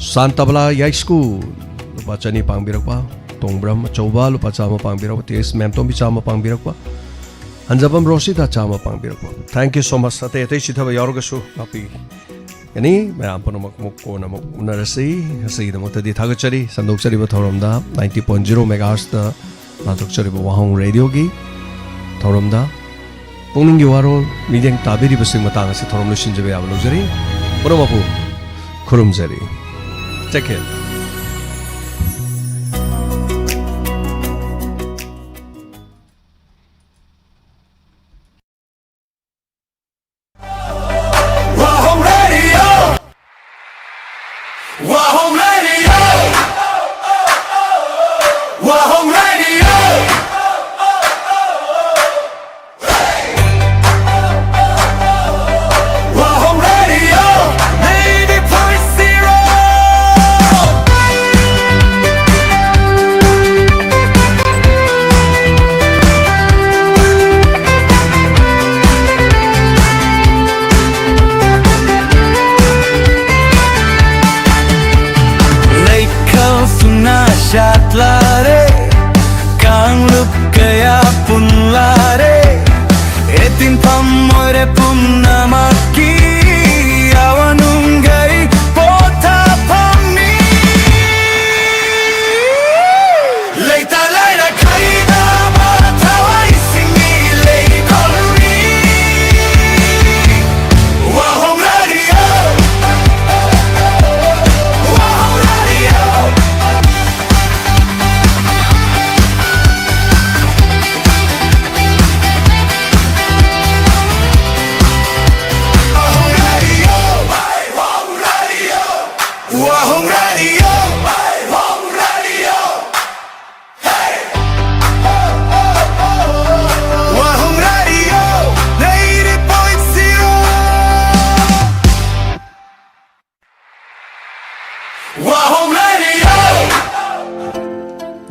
सांतबला याई स्कूल लुपा चनी पांगबिरपा तोंगब्रम चौबा लुपा चामा पांगबिरपा तेस मेमतों भी Chama पांगबिरपा Hanjabam रोसिदा Chama पांगबिरपा thank you so much अते अते सिथबा यारगसु नापी यानी मैम पनमक मुको नमक उनरसी हसी दमतदी थागचरी संदोकचरी बथौरमदा 90.0 मेगाहर्ट्ज दा नाथोकचरी वाहोंग रेडियो की थौरमदा पुकनिंग वारोल मिजेंग ताबिरी बसिंग मतांग से थौरम लुसिनजबे याब लुजरी पुरमपु खुरुमजरी take care WAHONG Radio! WAHONG Radio! WAHONG Radio! 90.0! Shatlare kang lup kaya pun lare etin pamore punnamaki awanungai pota pamni leita laira kaida matawai singi lei koloni WAHONG Radio WAHONG Radio WAHONG Radio, WAHONG Radio, hey! WAHONG Radio, 90.0. WAHONG Radio.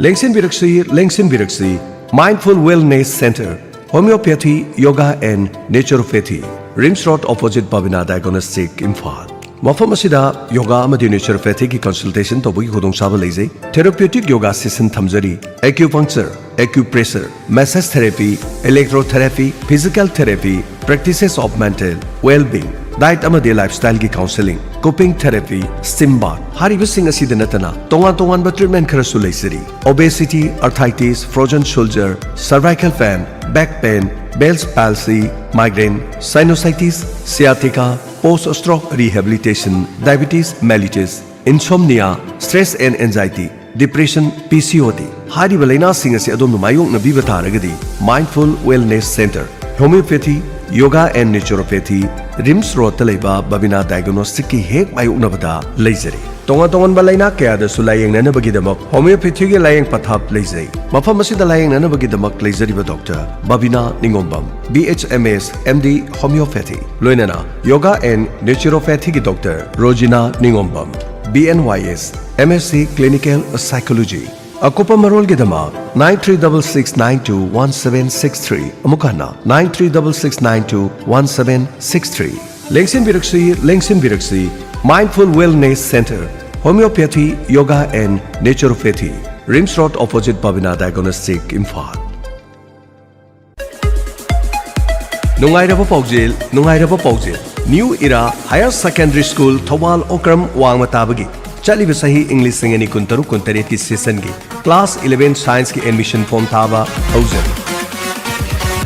Lengsin Biraksi, Mindful Wellness Center, Homeopathy, Yoga and Naturopathy, Rims Road opposite Babina Diagnostic Imphal. मफम असिदा yoga अमदि naturopathy की consultation तौबगी खुदोंसाबा लेजे therapeutic yoga session थमजरी acupuncture acupressure massage therapy electrotherapy physical therapy practices of mental wellbeing diet अमदि lifestyle की counselling cupping therapy steam bath हारिबसिंग असिदा नतना तोंगान तोंगान ट्रीटमेंट खरसु लेसरी obesity arthritis frozen shoulder cervical pain back pain Bell's palsy migraine sinusitis sciatica post-stroke rehabilitation, diabetes mellitus, insomnia, stress and anxiety, depression, PCOD. Hariba laina sing asi adom mayong na biba taragadi. Mindful Wellness Center, Homeopathy, Yoga and Naturopathy, Rims Road talaiba Babina Diagnostic ki hek mayong na bata lasery. Tongan balaina kaya da sulayang na nabagidamak homeopathy ki layang pathap laser. Mapamasi da layang na nabagidamak lasery ba Dr. Babina Ningombam, BHMS MD Homeopathy. Loinana Yoga and Naturopathy ki Dr. Rojina Ningombam, BNYS MSc Clinical Psychology. Akopa Marol Gidama 9366921763 Amukana 9366921763 Lengsin Biraksi Mindful Wellness Center Homeopathy Yoga and Naturopathy Rims Road opposite Babina Diagnostic Imphal Nungairaba Paujil New Era Higher Secondary School Thawal Okram Wangmatabagi Chaliba Sahi English Singani Kuntaru Kuntaret ki session ki Class 11 Science ki admission form thaba Hauser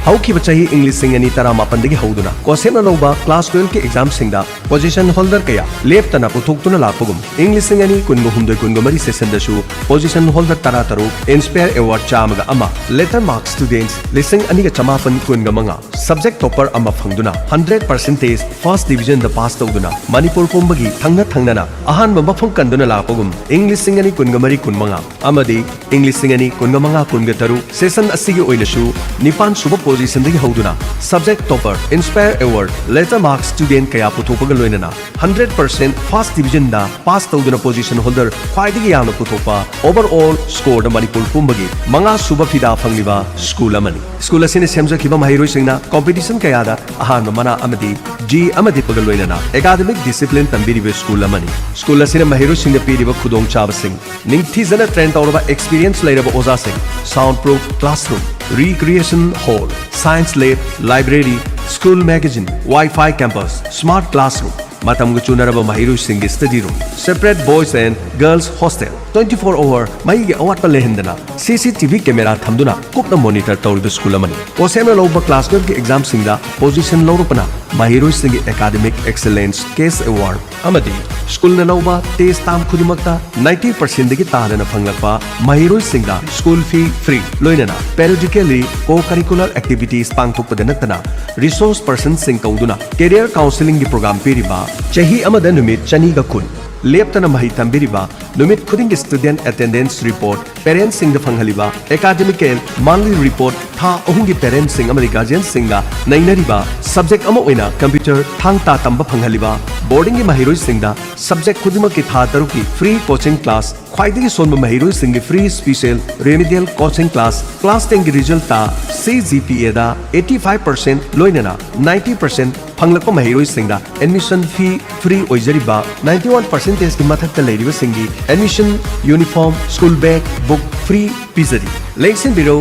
Hauki bachahi English Singani Tara Mapandigi Hauduna Kosena Nova Class 12 ki exam singda Position holder kaya Left Tana Putuktuna Lapugum English Singani Kungo Humdo Kungomari session dashu Position holder Tara Taru Inspire Award Chamaga Ama Letter Mark Students Listing Aniga Chamapan Kungamanga Subject Topper Ama Fangduna 100% First Division the Past Oduna Manipur Pumbagi Thangnana Ahan Mabafung Kanduna Lapugum English Singani Kungamari Kunmanga Amadi English Singani Kungamanga Kungataru Session Asigi Oilashu Nipan Subapo position dagi hoduna subject topper inspire award letter mark student kaya puthopaga loinana 100% first division da pass tawduna position holder khwaidagi yamna puthopa overall score da manipur pumbagi manga suba fida phangliba school amani school asine semjakiba mahiroi singna competition kaya da ahan mana amadi G amadi pagal loinana academic discipline tambiribe school amani school asine mahiroi singna piriba khudong chaba sing ningthizana train tawraba experience lairaba oza sing soundproof classroom recreation hall science lab library school magazine Wi-Fi campus smart classroom matamga chunaraba mahiroi singi study room separate boys and girls hostel 24-hour maigi awat pa lehendana CCTV camera thamduna kupna monitor tawriba school amani osema loba class 12 ki exam singda position lorupana mahiroi singi academic excellence case award amadi school na loba test tam khudimakta 90% dagi tadana phanglakpa mahiroi singda school fee free loinana periodically co-curricular activities pangthokpada natana resource person sing kauduna career counseling gi program piriba chahi amada numit chani ga kun leptana mahi tambiriba numit khuding student attendance report parents sing da phanghaliba academical monthly report tha ohungi parents sing amari guardians singa nainariba subject ama oina computer thang ta tamba phanghaliba boarding gi mahiroi singda subject khudima ki tha taruki free coaching class khwaidagi sonba mahiroi singi free special remedial coaching class 10 gi result ta CGPA da 85% loinana 90% phanglakpa mahiroi singda admission fee free oijariba 91% ki mathakta leiriba singi admission uniform school bag book free pizari lengsin biro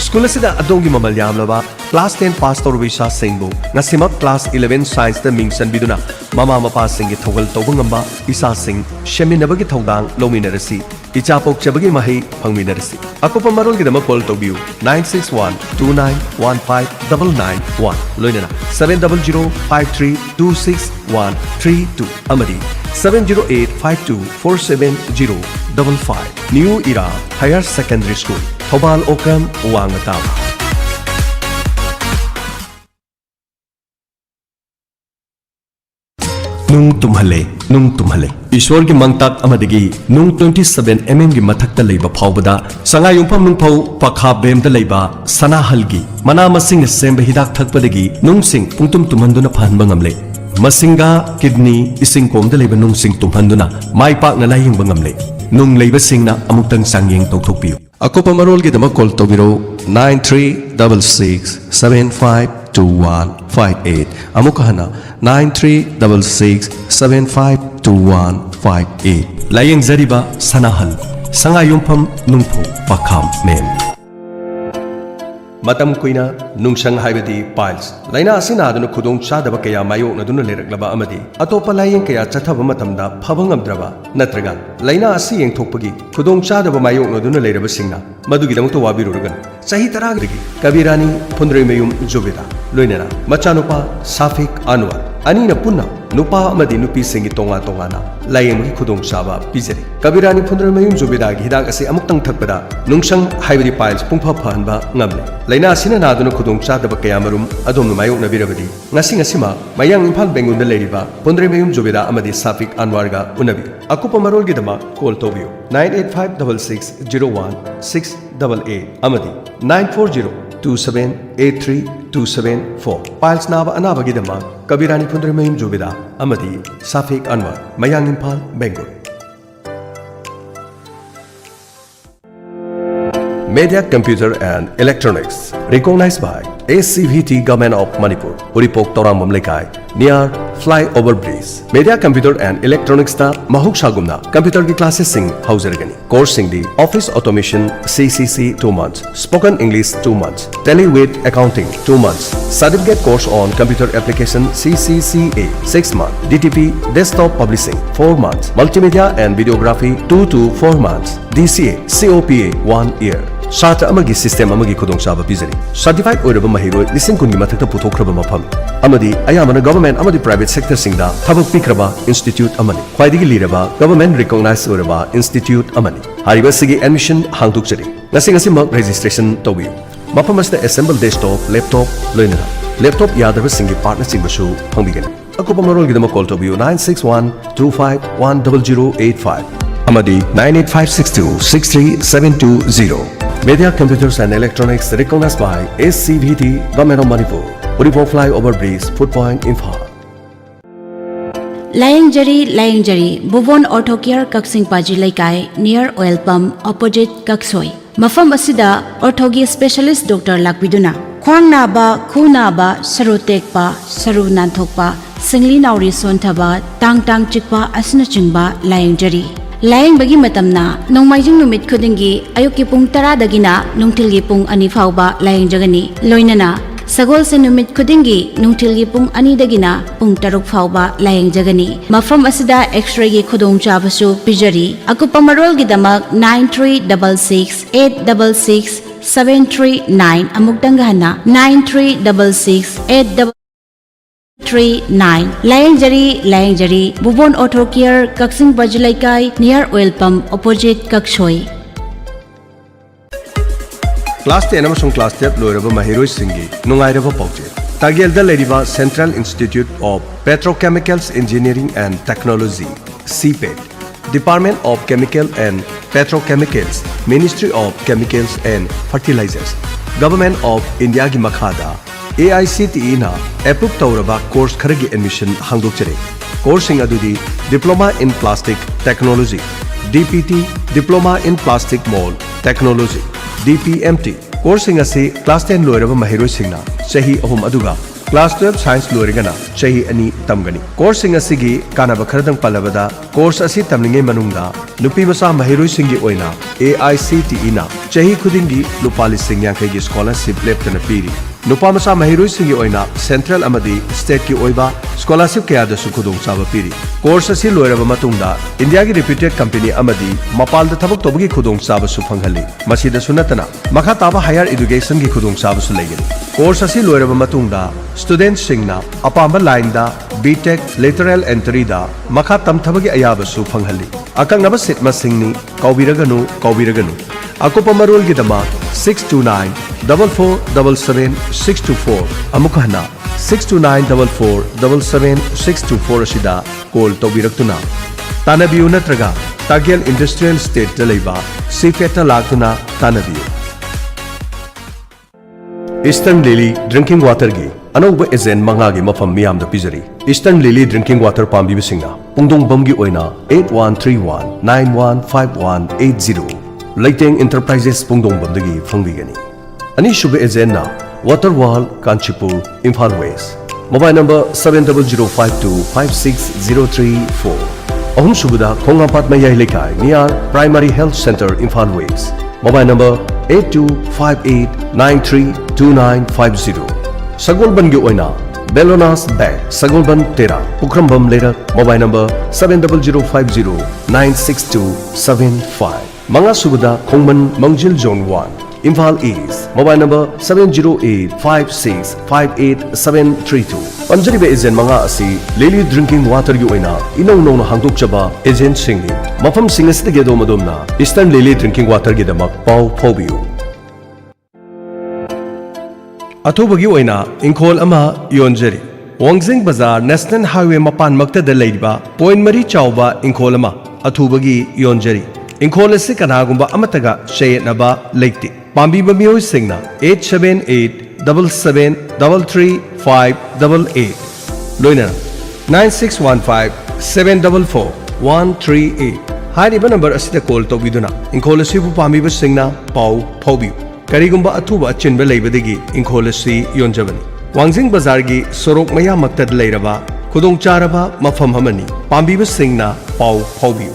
school asida adongi mamal yamlaba class 10 pass torwisha singbo ngasima class 11 science da mingsan biduna mama mapa singi thogal tobungamba isa sing sheminabagi thodang lominarasi icha pokchabagi mahi phangminarasi akopa marol gi dama call tobiu 9612915991 loinana 70053263132 amadi 708524705 New Era Higher Secondary School Thobal Okram Wangatama Nung tumhale Ishwar ki mangtak amadagi nung 27 mm gi mathakta leiba phawbada sangayumpam nung phau pakha bem da leiba sanahalgi mana masing semba hidak thakpadagi nung sing pungtum tumhanduna phanba ngamle masinga kidney ising kom da leiba nung sing tumhanduna mai pak na laying bangamle nung leiba singna amuktang sangyeng tawthokpiu akopa marol gi dama call tobiro 9366752158 amukahana 9366752158 layeng zariba sanahal sangayumpam nungpho pakham mem matam kuina nungsang haibadi piles laina asina aduna khudong chadaba kaya mayok naduna leraklaba amadi atopa layeng kaya chathaba matamda phabangamdraba natraga laina asi yengthokpagi khudong chadaba mayok naduna leraba singna madugi damukto wabirurugan sahi taragri kabirani phundrei mayum jobeda loinana machanupa safik anwar anina punna nupa amadi nupi singi tonga tongana layeng khudong chaba pizari kabirani phundrei mayum jobeda gi hidak ase amuktang thakpada nungsang haibadi piles pungpha phanba ngamle laina asina naduna khudong chadaba kaya marum adom mayok nabirabadi ngasima mayang imphal bengun da leriba phundrei mayum jobeda amadi safik anwar ga unabi akupa marol gi dama call tobiu 9856601688 amadi 9402783274 piles naba anaba gi dama kabirani phundrei mayum jobeda amadi safik anwar mayang imphal bengun Media Computer and Electronics recognized by ACVT Government of Manipur Uripok Torang Mamlekai near Flyover Bridge Media Computer and Electronics ta Mahuk Shagumna Computer ki classes sing Hausergani Course sing di Office Automation CCC 2 months Spoken English 2 months Tele with Accounting 2 months Certificate course on Computer Application CCCA 6 months DTP Desktop Publishing 4 months Multimedia and Videography 2 to 4 months DCA COPA 1 year Shata amagi system amagi khudong chaba pizari certified oiraba mahiroi lising kun gi mathakta puthokraba mafam amadi ayamana government amadi private sector singda thabak pikraba institute amani khwaidigi liraba government recognized oiraba institute amani hariba sigi admission hangdukchari ngasi mak registration tobi mafam asta assemble desktop laptop loinara laptop yadaba singi partnership basu phangbigen akopa marol gi dama call tobi 9612510085 amadi 98562 63720 Media Computers and Electronics recognized by SCVT, Government of Manipur. Puripo Flyover Bridge, Food Point, Imphal. Layang Buvon Auto Care Kaksing Paji Laikai near Oil Pump opposite Kaksoi. Mafam asida orthogi specialist Dr. Lakbiduna. Khwang naba, khu naba, saru tekpa, saru nanthokpa, singli nauri sontaba, tang chikpa asna chingba layang jari. Layang bagi matamna nongmaijing numit khudingi ayuki pung 10 dagina nungtilgi pung 2 fauba layang jagani loinana Sagol sa numit kudingi nungtilgi pung 2 dagina pung 6 fauba layang jagani. Mafam asida x-ray gi khudong chabasu pijari. Ako pamarol gi damak 9366866739 amugdanggahana 9366863739 Layang jari Bubon Auto Care Kaksing Bajulaikai near Oil Pump opposite Kaksoi. Class 10 and Class 10 Loiraba Mahiroi Singi, Nungairava Pauche. Tagelda Lediva Central Institute of Petrochemicals Engineering and Technology, CPET, Department of Chemical and Petrochemicals, Ministry of Chemicals and Fertilizers, Government of India Gi Makhada, AICTE na approved Tauraba course Kharagi admission Hangdokchere. Coursing Adudi, Diploma in Plastic Technology, DPT, Diploma in Plastic Mold Technology. DPMT coursing asi class 10 loiraba mahiroi singna chahi ahum aduga class 12 science loirigana chahi ani tamgani coursing asigi kanaba kharadang palabada course asi tamlinge manungda nupi masa mahiroi singi oina AICTE na chahi khudingi lupali singya kai scholarship leptana piri nupa masa mahiroi singi oina central amadi state ki oiba scholarship kaya da sukudong chaba piri course asi loiraba matungda India ki reputed company amadi mapal da thabak tobugi khudong chaba su phanghali masida sunatana makha taba higher education ki khudong chaba su legani course asi loiraba matungda student singna apamba line da BTech lateral entry da makha tam thabagi ayaba su phanghali akang naba sit masingni kaubiraganu akopa marol gi dama 62944777624 amukhana 62944777624 asida call tobiraktuna tanabiu natraga Tagel Industrial State Dalaiba Sifeta Lagtuna Tanabiu Eastern Lily Drinking Water gi Anauba Ezen Mangagi Mafam Miam da Pizari Eastern Lily Drinking Water Pambi Bisinga Pungdong Bamgi Oina 8131915180 Lighting Enterprises Pungdong Bamdagi Fangbigani Ani Shube Ezenna Water Wall Kanchipur Imphal West Mobile number 70052560334 Ahum Shubuda Kongapat Mayai Lekai near Primary Health Center Imphal West Mobile number 8258932950 Sagolban gi oina Belonas Bank Sagolban Tera Pukrambam Lerak Mobile number 700509627 Manga Subuda Kongman Mangjil Zone 1 Imphal East Mobile number 70856587732 Panjariba Ezen Manga Asi Lily Drinking Water gi oina Inong Nong Hangdok Chaba Ezen Singli Mafam Singasida Gedo Madumna Eastern Lily Drinking Water gi damak Pau Phobiu Atubagi oina Inkhol ama Yonjeri Wangjing Bazaar National Highway Mapan Maktada Leiba Point Mari Chauba Inkhol ama Atubagi Yonjeri Inkhol asi kanagumba amataga Shayetnaba Leikti Pambi Bamioi Singna 87877333588 Loina 9615744138 Hairiba number asida call to biduna Inkhol asi bu Pambi Singna Pau Phobiu Karigumba Atuba Chinba Laibadigi Inkolasi Yonjabani Wangjing Bazar gi Sorok Maya Maktad Lairaba Kudong Charaba Mafam Hamani Pambiba Singna Pau Phobiu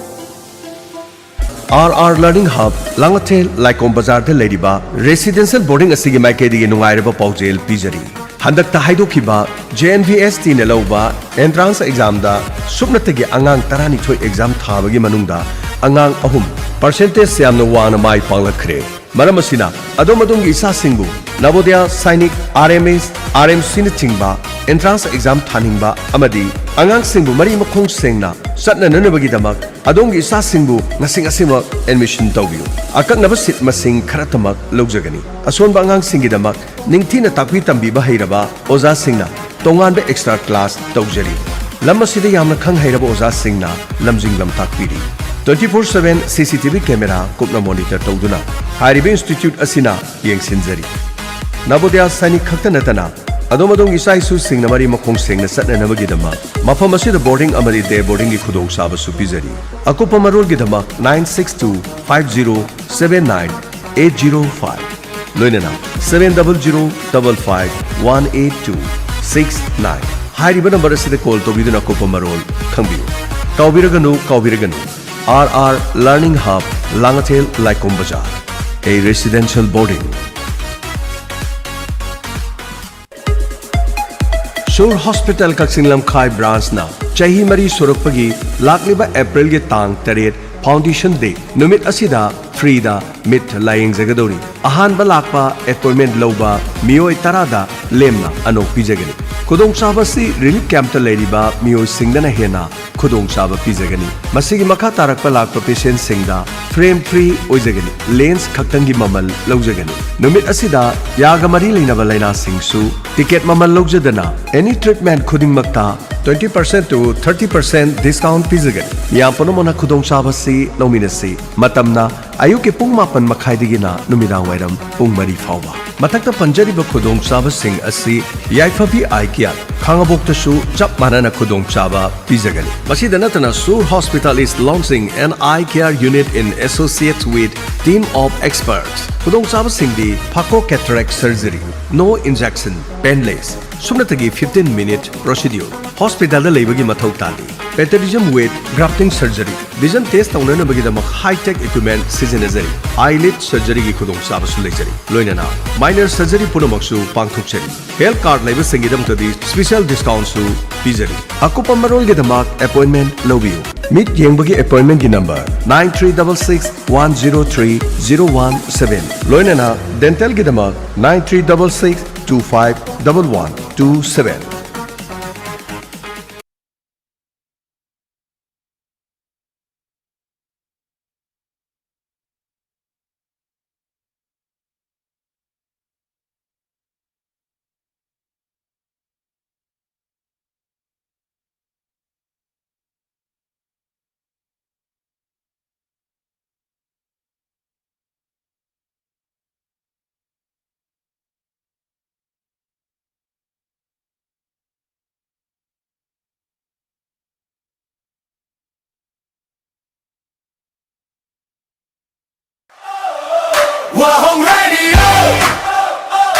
RR Learning Hub Langatel Laikom Bazar de Ladiba Residential Boarding Asigi Maikedi Nungairaba Paujel Pijari Handakta Haidokiba JNVST Nelauba Entrance Exam da Subnatagi Angang Tarani Choi Exam Thabagi Manungda Angang Ahum Percentage Siamna Wana Mai Panglakre Maramasina Adomadungi Isa Singbu Navodaya Sainik RMS RMC Chingba Entrance Exam Thaningba Amadi Angang Singbu Mari Makong Sengna Satna Nanabagi Damak Adongi Isa Singbu Nasing Asimak Admission Tawbiu Akak Nabasit Masing Karatamak Lojagani Ason Bangang Singi Damak Ningtina Takwi Tambi Bahiraba Oza Singna Tongan Extra Class Tawjari Lamasida Yamna Kang Hairaba Oza Singna Lamjing Lam Takpiri 24/7 CCTV camera kupna monitor tawduna haribe institute asina yengsinjari Nabodia Sainik Khaktanatana Adomadong Isaisu Singnamari Makong Sing na Satna Namagidama Mapamasi the boarding Amari de boarding Ikudong Saba Supizari Akupa Marul Gidama 962-5079-805 Lunana 700-55-182-69 Hariba number Sida call to within Akupa Marul Kambi Kaubiraganu RR Learning Hub Langatel Laikom Bazaar a residential boarding Shore Hospital Kaksinglam Khai branch na Chahi Mari Surukpagi Lakliba April ge Tang Taret Foundation Day Numit Asida Free da Mit Lying Zagadori Ahan Balakpa Appointment Loba Miyoi Tarada Lemna Anok Pijagani Kudong Saba si Relief Camp ta Ladiba Miyoi Singdana Hena Kudong Saba Pijagani Masigi Maka Tarakpa Lakpa Patient Singda Frame Free Oizagani Lens Khaktangi Mamal Laujagani Numit Asida Yagamari Linaba Laina Singsu Ticket Mamal Laujadana Any treatment Kuding Makta 20% to 30% discount Pijagani Yampano Mona Kudong Saba si Nominasi Matamna Ayuki Pung Mapan Makhaidagina Numidang Wairam Pung Mari Fawa Matakta Panjariba Kudong Saba Sing Asi Yaifabi Aikia Kangaboktashu Chap Manana Kudong Saba Pijagani Masida Natana Sur Hospital is launching an eye care unit in associate with team of experts Kudong Saba Singdi Phako cataract surgery No injection painless Sumnatagi 15-minute procedure Hospital da Labagi Mathau Tali Petatism with grafting surgery Vision test on the high-tech equipment Sizinazari Eyelid surgery ki Kudong Saba Sulejari Loinana Minor surgery Punamaksu Pangthukchari Health card labor Singidam to the special discounts to Pizari Akupa Marol Gedamak appointment Lobiu Meet Yengbagi appointment ki number 9366-103-017 Loinana Dental Gedamak 9366-251127 WAHONG